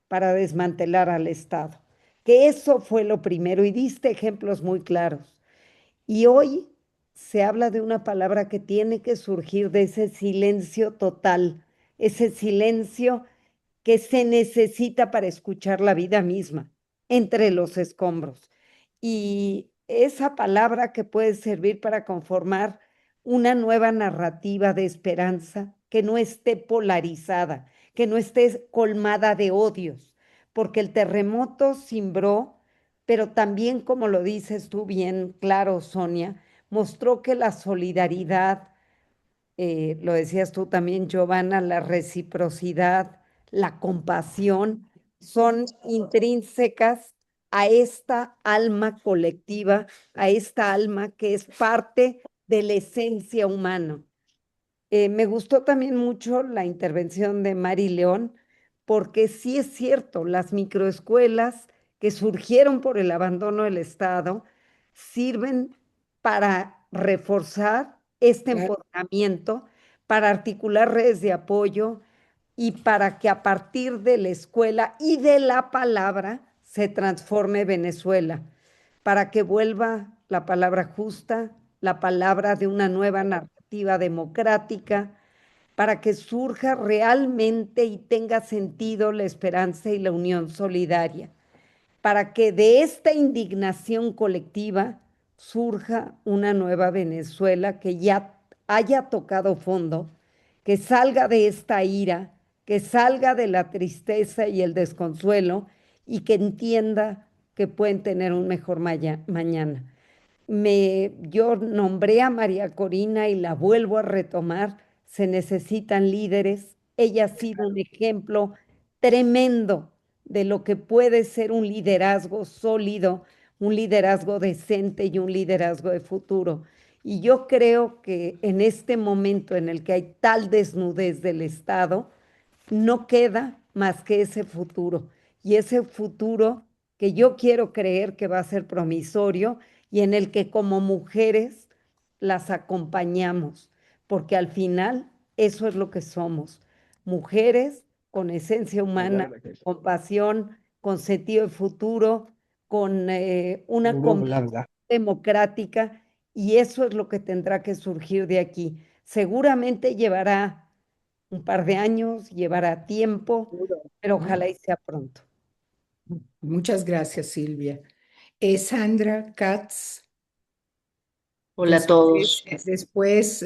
para desmantelar al Estado, que eso fue lo primero y diste ejemplos muy claros. Y hoy se habla de una palabra que tiene que surgir de ese silencio total, ese silencio que se necesita para escuchar la vida misma entre los escombros. Y esa palabra que puede servir para conformar una nueva narrativa de esperanza que no esté polarizada, que no esté colmada de odios, porque el terremoto cimbró, pero también, como lo dices tú bien claro, Sonia, mostró que la solidaridad, lo decías tú también, Giovanna, la reciprocidad, la compasión, son intrínsecas a esta alma colectiva, a esta alma que es parte de la esencia humana. Me gustó también mucho la intervención de Mari León, porque sí es cierto, las microescuelas que surgieron por el abandono del Estado sirven para reforzar este empoderamiento, para articular redes de apoyo y para que a partir de la escuela y de la palabra se transforme Venezuela, para que vuelva la palabra justa, la palabra de una nueva narrativa democrática, para que surja realmente y tenga sentido la esperanza y la unión solidaria, para que de esta indignación colectiva surja una nueva Venezuela que ya haya tocado fondo, que salga de esta ira, que salga de la tristeza y el desconsuelo y que entienda que pueden tener un mejor mañana. Yo nombré a María Corina y la vuelvo a retomar. Se necesitan líderes. Ella ha sido un ejemplo tremendo de lo que puede ser un liderazgo sólido, un liderazgo decente y un liderazgo de futuro. Y yo creo que en este momento en el que hay tal desnudez del Estado, no queda más que ese futuro. Y ese futuro que yo quiero creer que va a ser promisorio y en el que como mujeres las acompañamos, porque al final eso es lo que somos, mujeres con esencia humana, con pasión, con sentido de futuro, con una convicción democrática, y eso es lo que tendrá que surgir de aquí. Seguramente llevará un par de años, llevará tiempo, pero ojalá y sea pronto. Muchas gracias, Silvia. Sandra Katz. Hola a todos. Después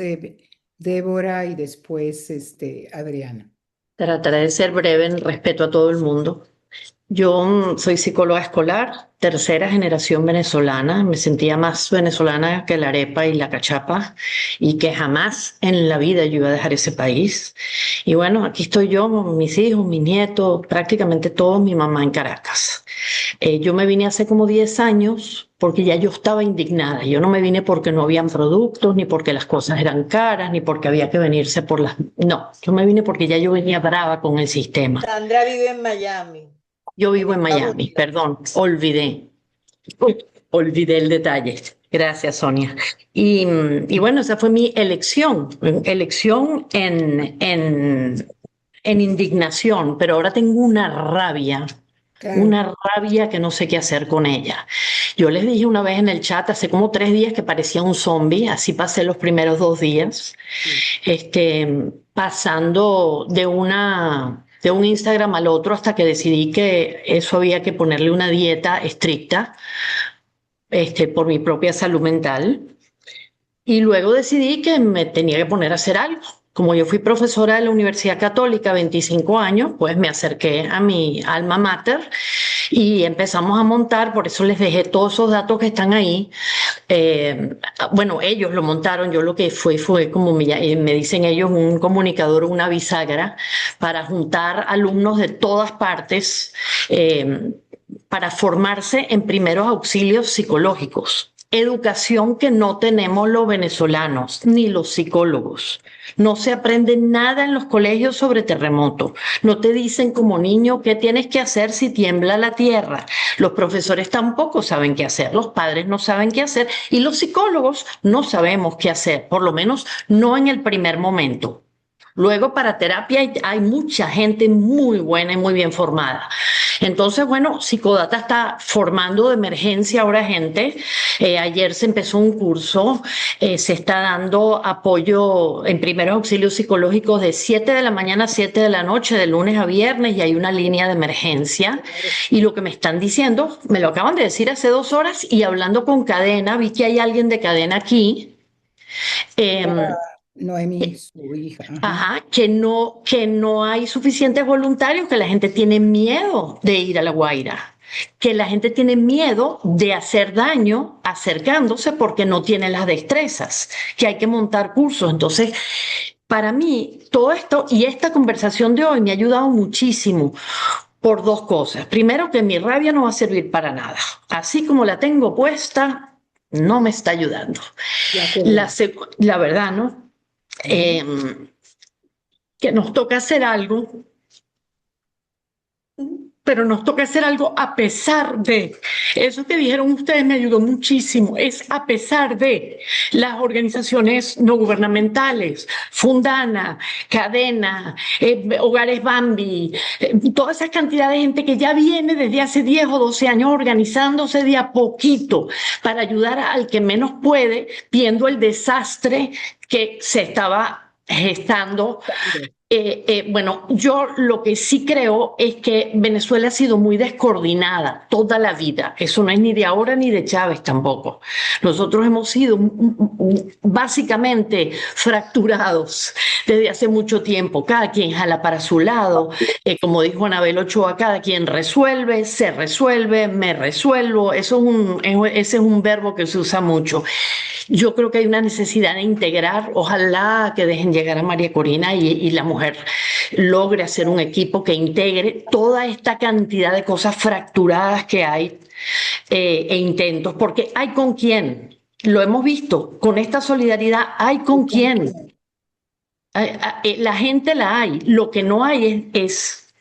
Débora y después Adriana. Trataré de ser breve en respeto a todo el mundo. Yo soy psicóloga escolar, tercera generación venezolana. Me sentía más venezolana que la arepa y la cachapa y que jamás en la vida yo iba a dejar ese país. Y bueno, aquí estoy yo, mis hijos, mis nietos, prácticamente todos, mi mamá en Caracas. Yo me vine hace como 10 años porque ya yo estaba indignada. Yo no me vine porque no habían productos, ni porque las cosas eran caras, ni porque había que venirse por las... No, yo me vine porque ya yo venía brava con el sistema. Sandra vive en Miami. Yo vivo en Miami, perdón, olvidé el detalle. Gracias, Sonia. Y bueno, esa fue mi elección en indignación, pero ahora tengo una rabia que no sé qué hacer con ella. Yo les dije una vez en el chat, hace como 3 días, que parecía un zombie, así pasé los primeros 2 días, pasando de un Instagram al otro hasta que decidí que eso había que ponerle una dieta estricta, por mi propia salud mental. Y luego decidí que me tenía que poner a hacer algo. Como yo fui profesora de la Universidad Católica 25 años, pues me acerqué a mi alma mater y empezamos a montar, por eso les dejé todos esos datos que están ahí. Bueno, ellos lo montaron, yo lo que fue como me dicen ellos, un comunicador, una bisagra, para juntar alumnos de todas partes para formarse en primeros auxilios psicológicos. Educación que no tenemos los venezolanos ni los psicólogos. No se aprende nada en los colegios sobre terremotos. No te dicen como niño qué tienes que hacer si tiembla la tierra. Los profesores tampoco saben qué hacer, los padres no saben qué hacer y los psicólogos no sabemos qué hacer, por lo menos no en el primer momento. Luego para terapia hay mucha gente muy buena y muy bien formada. Entonces, bueno, Psicodata está formando de emergencia ahora gente. Ayer se empezó un curso, se está dando apoyo en primeros auxilios psicológicos de 7 de la mañana a 7 de la noche, de lunes a viernes, y hay una línea de emergencia. Y lo que me están diciendo, me lo acaban de decir hace 2 horas, y hablando con Cadena, vi que hay alguien de Cadena aquí. Noemí, su hija. Ajá, que no hay suficientes voluntarios, que la gente tiene miedo de ir a La Guaira, que la gente tiene miedo de hacer daño acercándose porque no tiene las destrezas, que hay que montar cursos. Entonces, para mí, todo esto y esta conversación de hoy me ha ayudado muchísimo, por dos cosas. Primero, que mi rabia no va a servir para nada. Así como la tengo puesta, no me está ayudando. De acuerdo. La verdad, ¿no? Que nos toca hacer algo, pero nos toca hacer algo a pesar de. Eso que dijeron ustedes me ayudó muchísimo. Es a pesar de las organizaciones no gubernamentales, Fundana, Cadena, Hogares Bambi, toda esa cantidad de gente que ya viene desde hace 10 o 12 años organizándose de a poquito para ayudar al que menos puede, viendo el desastre que se estaba gestando. Bueno, yo lo que sí creo es que Venezuela ha sido muy descoordinada toda la vida. Eso no es ni de ahora ni de Chávez tampoco. Nosotros hemos sido básicamente fracturados desde hace mucho tiempo. Cada quien jala para su lado. Como dijo Anabel Ochoa, cada quien resuelve, se resuelve, me resuelvo. Ese es un verbo que se usa mucho. Yo creo que hay una necesidad de integrar. Ojalá que dejen llegar a María Corina y la mujer logre hacer un equipo que integre toda esta cantidad de cosas fracturadas que hay e intentos, porque hay con quién. Lo hemos visto, con esta solidaridad hay con quién. La gente la hay, lo que no hay es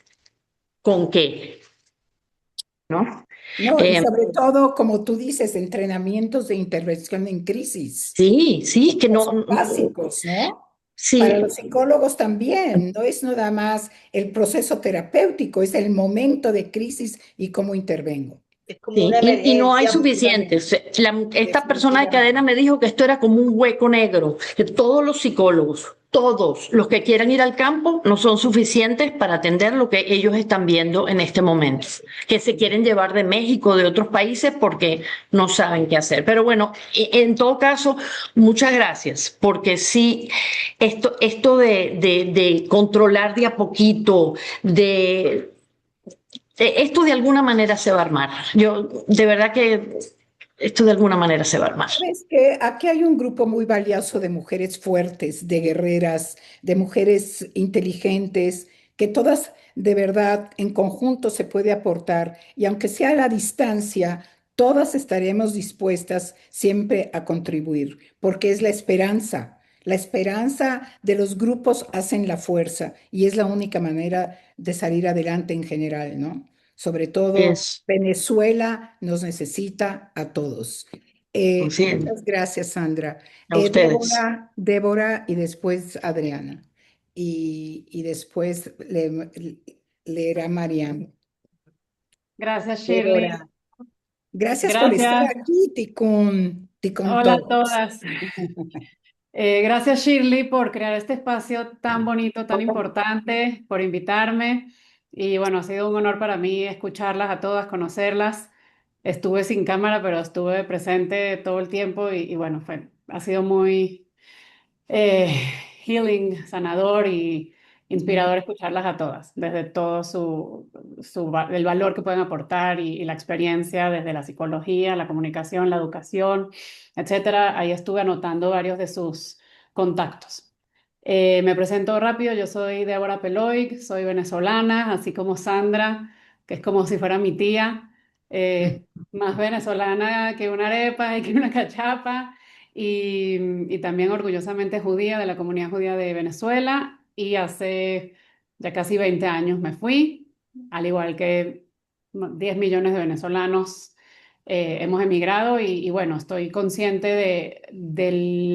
con qué, ¿no? No, y sobre todo, como tú dices, entrenamientos de intervención en crisis. Sí, sí, que no. Son básicos, ¿no? Sí. Para los psicólogos también, no es nada más el proceso terapéutico, es el momento de crisis y cómo intervengo. Es como Sí, una y no hay emergencia suficientes. Esta persona de cadena me dijo que esto era como un hueco negro, que todos los psicólogos, todos los que quieran ir al campo, no son suficientes para atender lo que ellos están viendo en este momento, que se quieren llevar de México, de otros países, porque no saben qué hacer. Pero bueno, en todo caso, muchas gracias, porque sí, esto de controlar de a poquito, esto de alguna manera se va a armar. Yo, de verdad que esto de alguna manera se va a armar. Sabes que aquí hay un grupo muy valioso de mujeres fuertes, de guerreras, de mujeres inteligentes, que todas de verdad en conjunto se puede aportar y aunque sea a la distancia, todas estaremos dispuestas siempre a contribuir, porque es la esperanza. La esperanza de los grupos hacen la fuerza y es la única manera de salir adelante en general, ¿no? Sobre todo, Venezuela nos necesita a todos. Muchas gracias, Sandra. A ustedes. Débora y después Adriana. Y después leerá Mariam. Gracias, Shirley. Débora. Gracias por estar aquí, Ticún Hola a todos. todas. Gracias, Shirley, por crear este espacio tan bonito, tan importante, por invitarme. Y bueno, ha sido un honor para mí escucharlas a todas, conocerlas. Estuve sin cámara, pero estuve presente todo el tiempo y bueno, ha sido muy healing, sanador y inspirador escucharlas a todas, desde todo el valor que pueden aportar y la experiencia desde la psicología, la comunicación, la educación, etcétera. Ahí estuve anotando varios de sus contactos. Me presento rápido, yo soy Débora Peloy, soy venezolana, así como Sandra, que es como si fuera mi tía, más venezolana que una arepa y que una cachapa. Y también orgullosamente judía de la comunidad judía de Venezuela y hace ya casi 20 años me fui, al igual que 10 millones de venezolanos hemos emigrado y bueno, estoy consciente de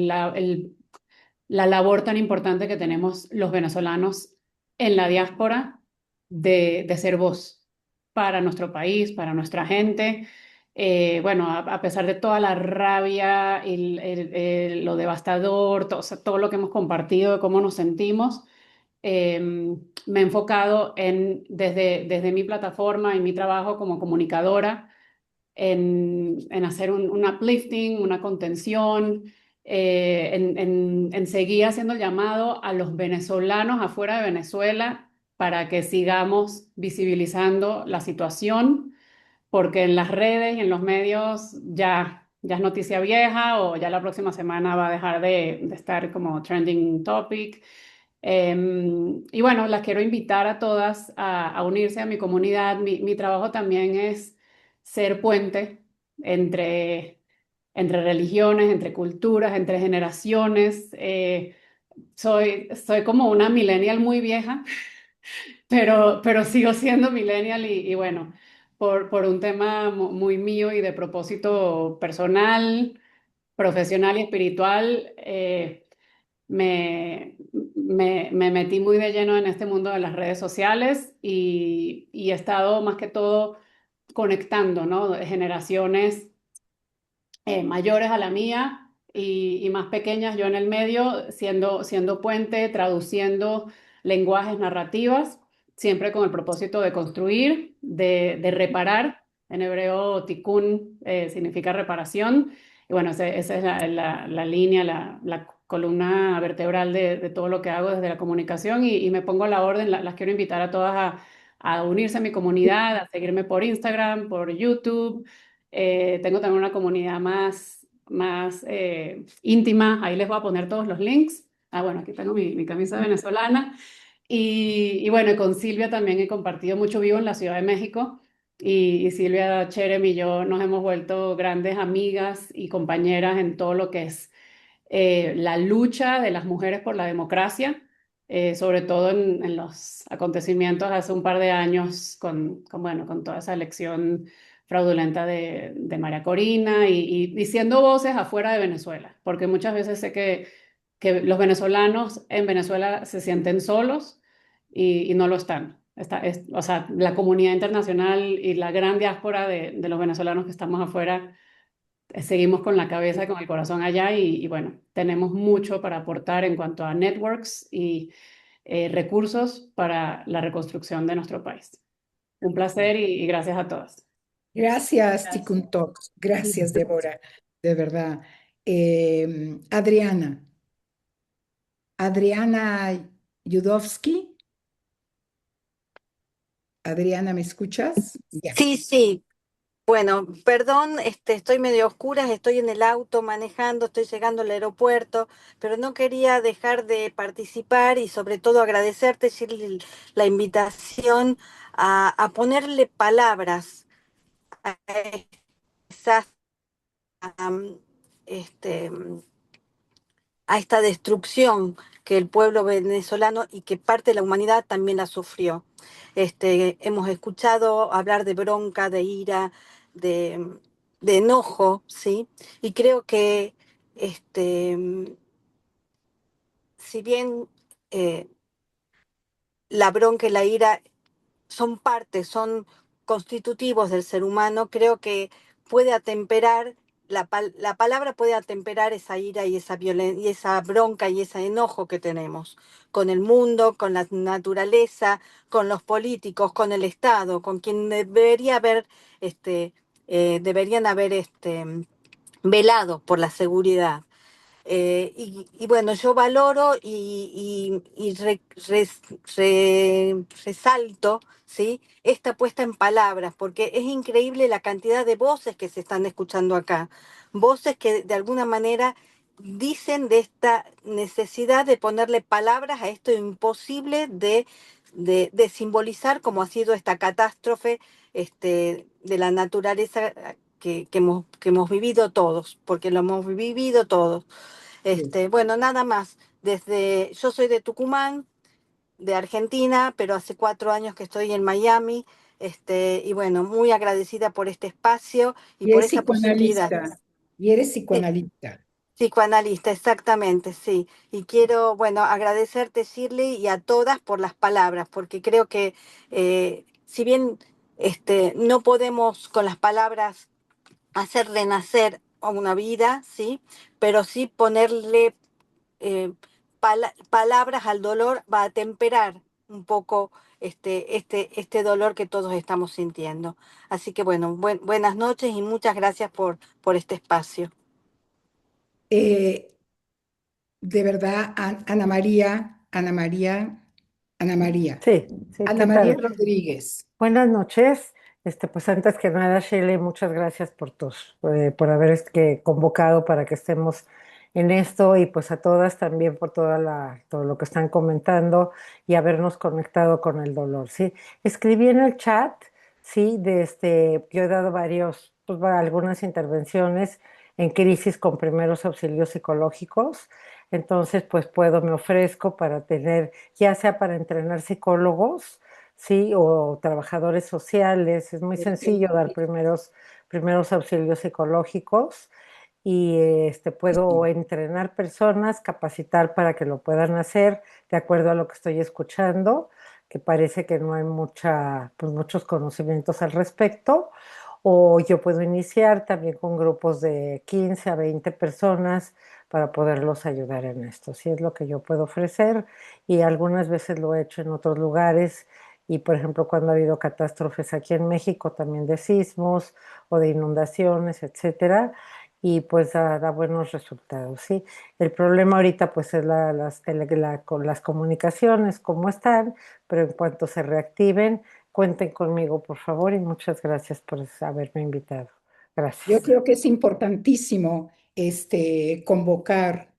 la labor tan importante que tenemos los venezolanos en la diáspora de ser voz para nuestro país, para nuestra gente. Bueno, a pesar de toda la rabia y lo devastador, todo lo que hemos compartido de cómo nos sentimos, me he enfocado desde mi plataforma y mi trabajo como comunicadora en hacer un uplifting, una contención, en seguir haciendo el llamado a los venezolanos afuera de Venezuela para que sigamos visibilizando la situación porque en las redes y en los medios ya es noticia vieja o ya la próxima semana va a dejar de estar como trending topic. Y bueno, las quiero invitar a todas a unirse a mi comunidad. Mi trabajo también es ser puente entre religiones, entre culturas, entre generaciones. Soy como una millennial muy vieja, pero sigo siendo millennial y bueno, por un tema muy mío y de propósito personal, profesional y espiritual, me metí muy de lleno en este mundo de las redes sociales y he estado más que todo conectando, ¿no? Generaciones mayores a la mía y más pequeñas, yo en el medio, siendo puente, traduciendo lenguajes, narrativas, siempre con el propósito de construir, de reparar. En hebreo, tikkun significa reparación. Y bueno, esa es la línea, la columna vertebral de todo lo que hago desde la comunicación y me pongo a la orden, las quiero invitar a todas a unirse a mi comunidad, a seguirme por Instagram, por YouTube. Tengo también una comunidad más íntima, ahí les voy a poner todos los links. Ah, bueno, aquí tengo mi camisa venezolana. Y bueno, con Silvia también he compartido mucho, vivo en la Ciudad de México y Silvia Cherem y yo nos hemos vuelto grandes amigas y compañeras en todo lo que es la lucha de las mujeres por la democracia, sobre todo en los acontecimientos hace un par de años bueno, con toda esa elección fraudulenta de María Corina y siendo voces afuera de Venezuela, porque muchas veces sé que los venezolanos en Venezuela se sienten solos y no lo están. O sea, la comunidad internacional y la gran diáspora de los venezolanos que estamos afuera seguimos con la cabeza y con el corazón allá y bueno, tenemos mucho para aportar en cuanto a networks y recursos para la reconstrucción de nuestro país. Un placer y gracias a todas. Gracias, Tikkun Talks. Gracias, Débora, de verdad. Adriana Yudowski. Adriana, ¿me escuchas? Ya. Sí, sí. Bueno, perdón, estoy medio a oscuras, estoy en el auto manejando, estoy llegando al aeropuerto, pero no quería dejar de participar y sobre todo agradecerte, Shirley, la invitación a ponerle palabras a esas, am, este, a esta destrucción que el pueblo venezolano y que parte de la humanidad también la sufrió. Hemos escuchado hablar de bronca, de ira, de, de enojo, ¿sí? Y creo que si bien la bronca y la ira son partes, son constitutivos del ser humano, creo que puede atemperar, la palabra puede atemperar esa ira y esa y esa bronca y ese enojo que tenemos con el mundo, con la naturaleza, con los políticos, con el Estado, con quien debería haber, deberían haber velado por la seguridad. Y bueno, yo valoro resalto, ¿sí? Esta puesta en palabras, porque es increíble la cantidad de voces que se están escuchando acá, voces que de alguna manera dicen de esta necesidad de ponerle palabras a esto imposible de simbolizar como ha sido esta catástrofe de la naturaleza que hemos vivido todos, porque lo hemos vivido todos. Bueno, nada más. Yo soy de Tucumán, de Argentina, pero hace 4 años que estoy en Miami. Y bueno, muy agradecida por este espacio y Y por eres esta posibilidad. psicoanalista. Y eres Sí, psicoanalista. psicoanalista, exactamente, sí. Y quiero, bueno, agradecerte, Shirley, y a todas por las palabras, porque creo que si bien no podemos con las palabras hacer renacer a una vida, ¿sí? Pero sí ponerle palabras al dolor va a temperar un poco este dolor que todos estamos sintiendo. Así que bueno, buenas noches y muchas gracias por este espacio. Eh, de verdad, Ana María, Sí, sí, Ana ¿qué María tal? Rodríguez. Buenas noches. Pues antes que nada, Shirley, muchas gracias por haber convocado para que estemos en esto y pues a todas también por todo lo que están comentando y habernos conectado con el dolor, ¿sí? Escribí en el chat, sí, yo he dado algunas intervenciones en crisis con primeros auxilios psicológicos, entonces pues me ofrezco para tener, ya sea para entrenar psicólogos, sí, o trabajadores sociales, es muy sencillo dar primeros auxilios psicológicos y puedo entrenar personas, capacitar para que lo puedan hacer de acuerdo a lo que estoy escuchando, que parece que no hay muchos conocimientos al respecto. O yo puedo iniciar también con grupos de 15 a 20 personas para poderlos ayudar en esto. Sí es lo que yo puedo ofrecer y algunas veces lo he hecho en otros lugares y por ejemplo cuando ha habido catástrofes aquí en México también de sismos o de inundaciones, etcétera, y pues da buenos resultados, ¿sí? El problema ahorita pues es con las comunicaciones, cómo están, pero en cuanto se reactiven, cuenten conmigo, por favor, y muchas gracias por haberme invitado. Yo Gracias. creo que es importantísimo convocar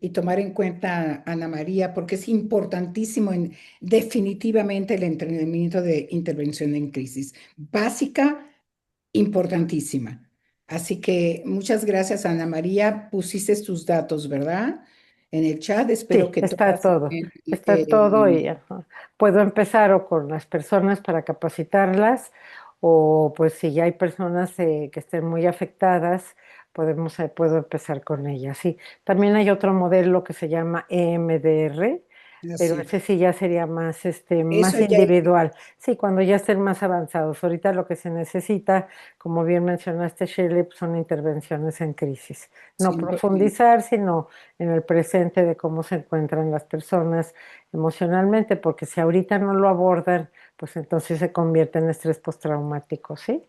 y tomar en cuenta a Ana María, porque es importantísimo definitivamente el entrenamiento de intervención en crisis. Básica, importantísima. Así que muchas gracias, Ana María. Pusiste tus datos, ¿verdad? En el chat. Espero Sí, que todas estén, está todo y ajá. Puedo empezar o con las personas para capacitarlas o pues si ya hay personas que estén muy afectadas, puedo empezar con ellas. Sí, también hay otro modelo que se llama EMDR, pero así. ese sí ya sería Eso más ya individual. Sí, cuando ya estén más avanzados. Ahorita lo que se necesita, como bien mencionaste, Shirley, pues, son intervenciones en crisis. No 100%. profundizar, sino en el presente de cómo se encuentran las personas emocionalmente, porque si ahorita no lo abordan, pues entonces se convierte en estrés postraumático, ¿sí?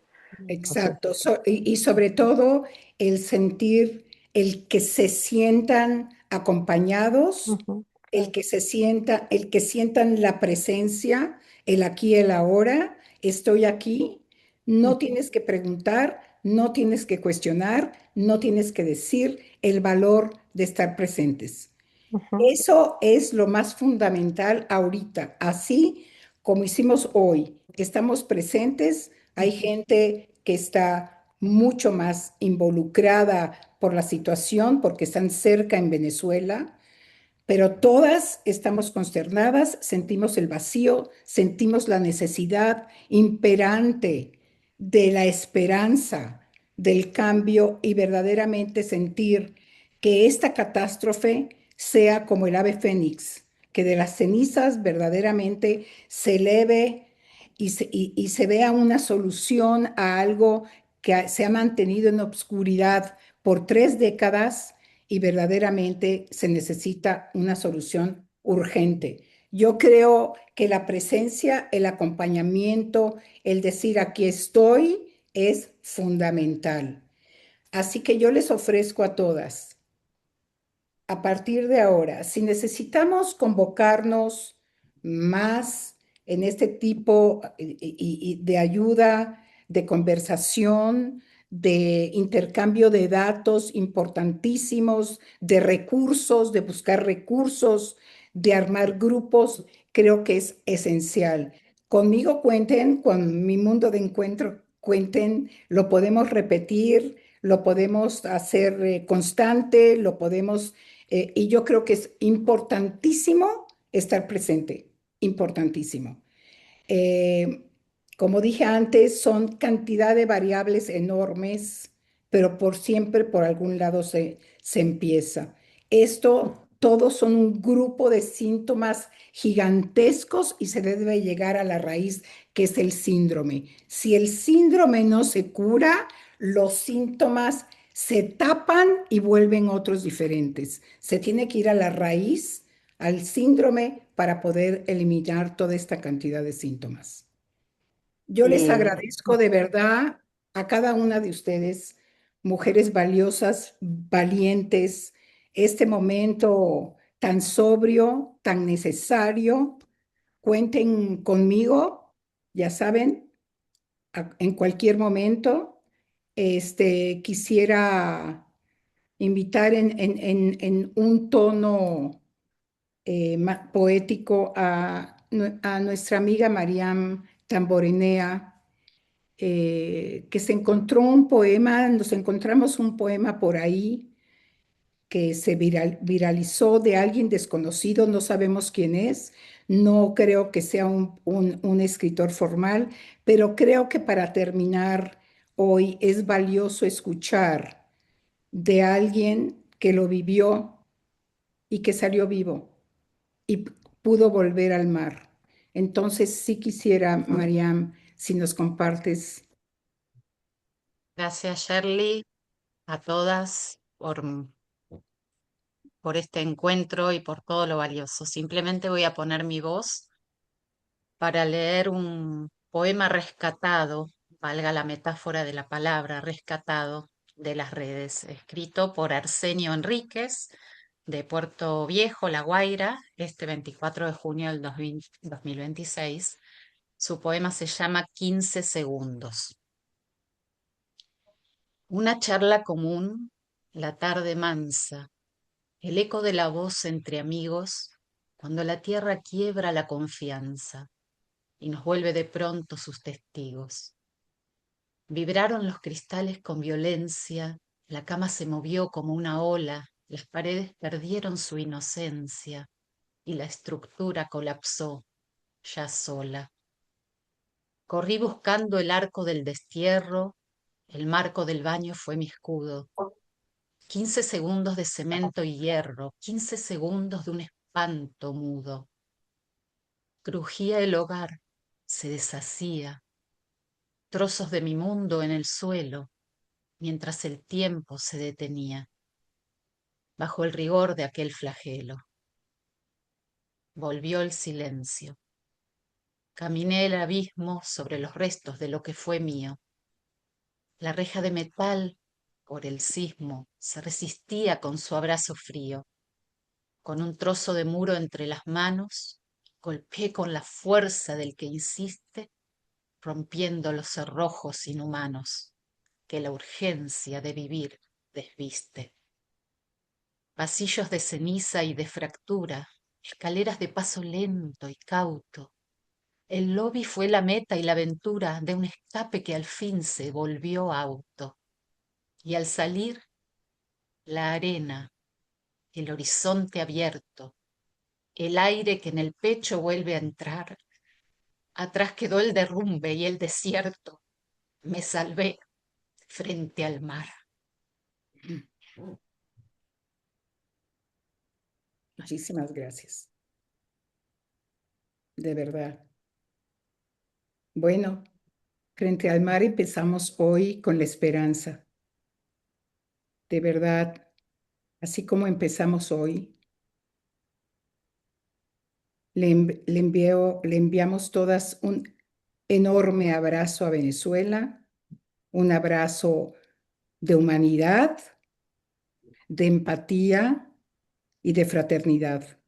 Entonces, Exacto. Y sobre todo el sentir, el que se sientan acompañados, ujú, el que sientan la presencia, el aquí, el ahora, estoy aquí, no ujú, tienes que preguntar, no tienes que cuestionar, no tienes que decir el valor de estar presentes. ujú, Eso es lo más fundamental ahorita, así como hicimos hoy, que estamos presentes, hay ujú. gente que está mucho más involucrada por la situación, porque están cerca en Venezuela, pero todas estamos consternadas, sentimos el vacío, sentimos la necesidad imperante de la esperanza, del cambio y verdaderamente sentir que esta catástrofe sea como el ave fénix, que de las cenizas verdaderamente se eleve y se vea una solución a algo que se ha mantenido en obscuridad por 3 décadas y verdaderamente se necesita una solución urgente. Yo creo que la presencia, el acompañamiento, el decir aquí estoy es fundamental. Así que yo les ofrezco a todas, a partir de ahora, si necesitamos convocarnos más en este tipo de ayuda, de conversación, de intercambio de datos importantísimos, de recursos, de buscar recursos, de armar grupos, creo que es esencial. Conmigo cuenten, con mi mundo de encuentro cuenten, lo podemos repetir, lo podemos hacer constante, lo podemos y yo creo que es importantísimo estar presente, importantísimo. Eh, Como dije antes, son cantidad de variables enormes, pero por siempre por algún lado se empieza. Esto, todos son un grupo de síntomas gigantescos y se debe llegar a la raíz, que es el síndrome. Si el síndrome no se cura, los síntomas se tapan y vuelven otros diferentes. Se tiene que ir a la raíz, al síndrome, para poder eliminar toda esta cantidad de síntomas. Yo les y agradezco de verdad a cada una de ustedes, mujeres valiosas, valientes, este momento tan sobrio, tan necesario. Cuenten conmigo, ya saben, en cualquier momento. Quisiera invitar en un tono poético a nuestra amiga Mariam Tamborinea, que se encontró un poema, nos encontramos un poema por ahí que se viralizó de alguien desconocido, no sabemos quién es, no creo que sea un escritor formal, pero creo que para terminar hoy es valioso escuchar de alguien que lo vivió y que salió vivo y pudo volver al mar. Entonces sí quisiera, Mariam, si nos compartes. Gracias, Shirley, a todas por este encuentro y por todo lo valioso. Simplemente voy a poner mi voz para leer un poema rescatado, valga la metáfora de la palabra, rescatado de las redes, escrito por Arsenio Enríquez, de Puerto Viejo, La Guaira, este 24 de junio del 2026. Su poema se llama 15 segundos. Una charla común, la tarde mansa, el eco de la voz entre amigos, cuando la tierra quiebra la confianza y nos vuelve de pronto sus testigos. Vibraron los cristales con violencia, la cama se movió como una ola, las paredes perdieron su inocencia y la estructura colapsó, ya sola. Corrí buscando el arco del destierro, el marco del baño fue mi escudo. 15 segundos de cemento y hierro, 15 segundos de un espanto mudo. Crujía el hogar, se deshacía, trozos de mi mundo en el suelo, mientras el tiempo se detenía, bajo el rigor de aquel flagelo. Volvió el silencio. Caminé el abismo sobre los restos de lo que fue mío. La reja de metal, por el sismo, se resistía con su abrazo frío. Con un trozo de muro entre las manos, golpeé con la fuerza del que insiste, rompiendo los cerrojos inhumanos que la urgencia de vivir desviste. Pasillos de ceniza y de fractura, escaleras de paso lento y cauto. El lobby fue la meta y la aventura de un escape que al fin se volvió auto. Y al salir, la arena, el horizonte abierto, el aire que en el pecho vuelve a entrar. Atrás quedó el derrumbe y el desierto. Me salvé frente al mar. Muchísimas gracias. De verdad. Bueno, frente al mar empezamos hoy con la esperanza. De verdad, así como empezamos hoy, le enviamos todas un enorme abrazo a Venezuela, un abrazo de humanidad, de empatía y de fraternidad,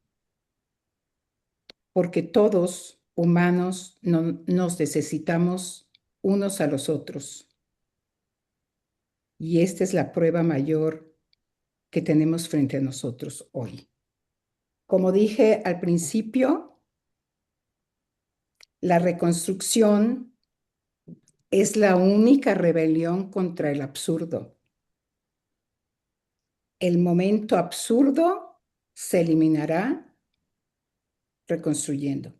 porque todos humanos nos necesitamos unos a los otros. Y esta es la prueba mayor que tenemos frente a nosotros hoy. Como dije al principio, la reconstrucción es la única rebelión contra el absurdo. El momento absurdo se eliminará reconstruyendo.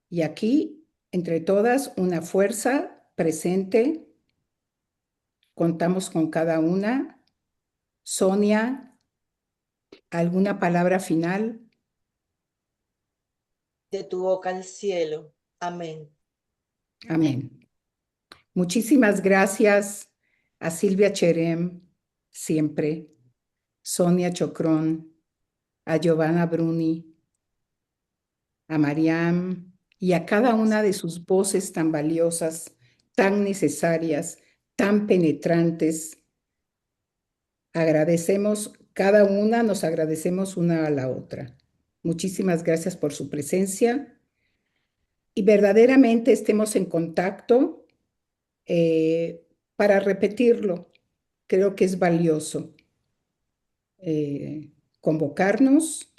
Y aquí, entre todas, una fuerza presente. Contamos con cada una. Sonia, ¿alguna palabra final? De tu boca al cielo. Amén. Amén. Muchísimas gracias a Silvia Cherem, siempre, Sonia Chocrón, a Giovanna Bruni, a Mariam y a cada una de sus voces tan valiosas, tan necesarias, tan penetrantes. Agradecemos, cada una nos agradecemos una a la otra. Muchísimas gracias por su presencia y verdaderamente estemos en contacto para repetirlo. Creo que es valioso. convocarnos,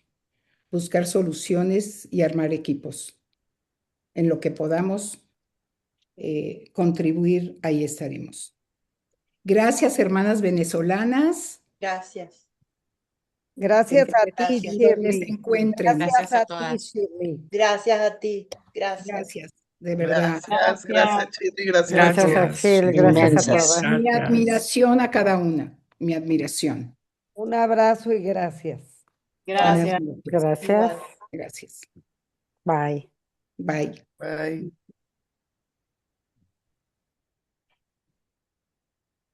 buscar soluciones y armar equipos. En lo que podamos contribuir, ahí estaremos. Gracias, hermanas venezolanas. Gracias. Gracias a ti, Gracias. Donde se Shirley. encuentren. Gracias Gracias a a ti, todas. Shirley. Gracias a ti. Gracias. Gracias, de verdad. Gracias, Chiri, gracias. Gracias a Shirley, gracias a Inmensas. todas. Mi Gracias. admiración a cada una. Mi admiración. Un abrazo y gracias. Gracias. Gracias. Gracias. Bye. Bye. Bye.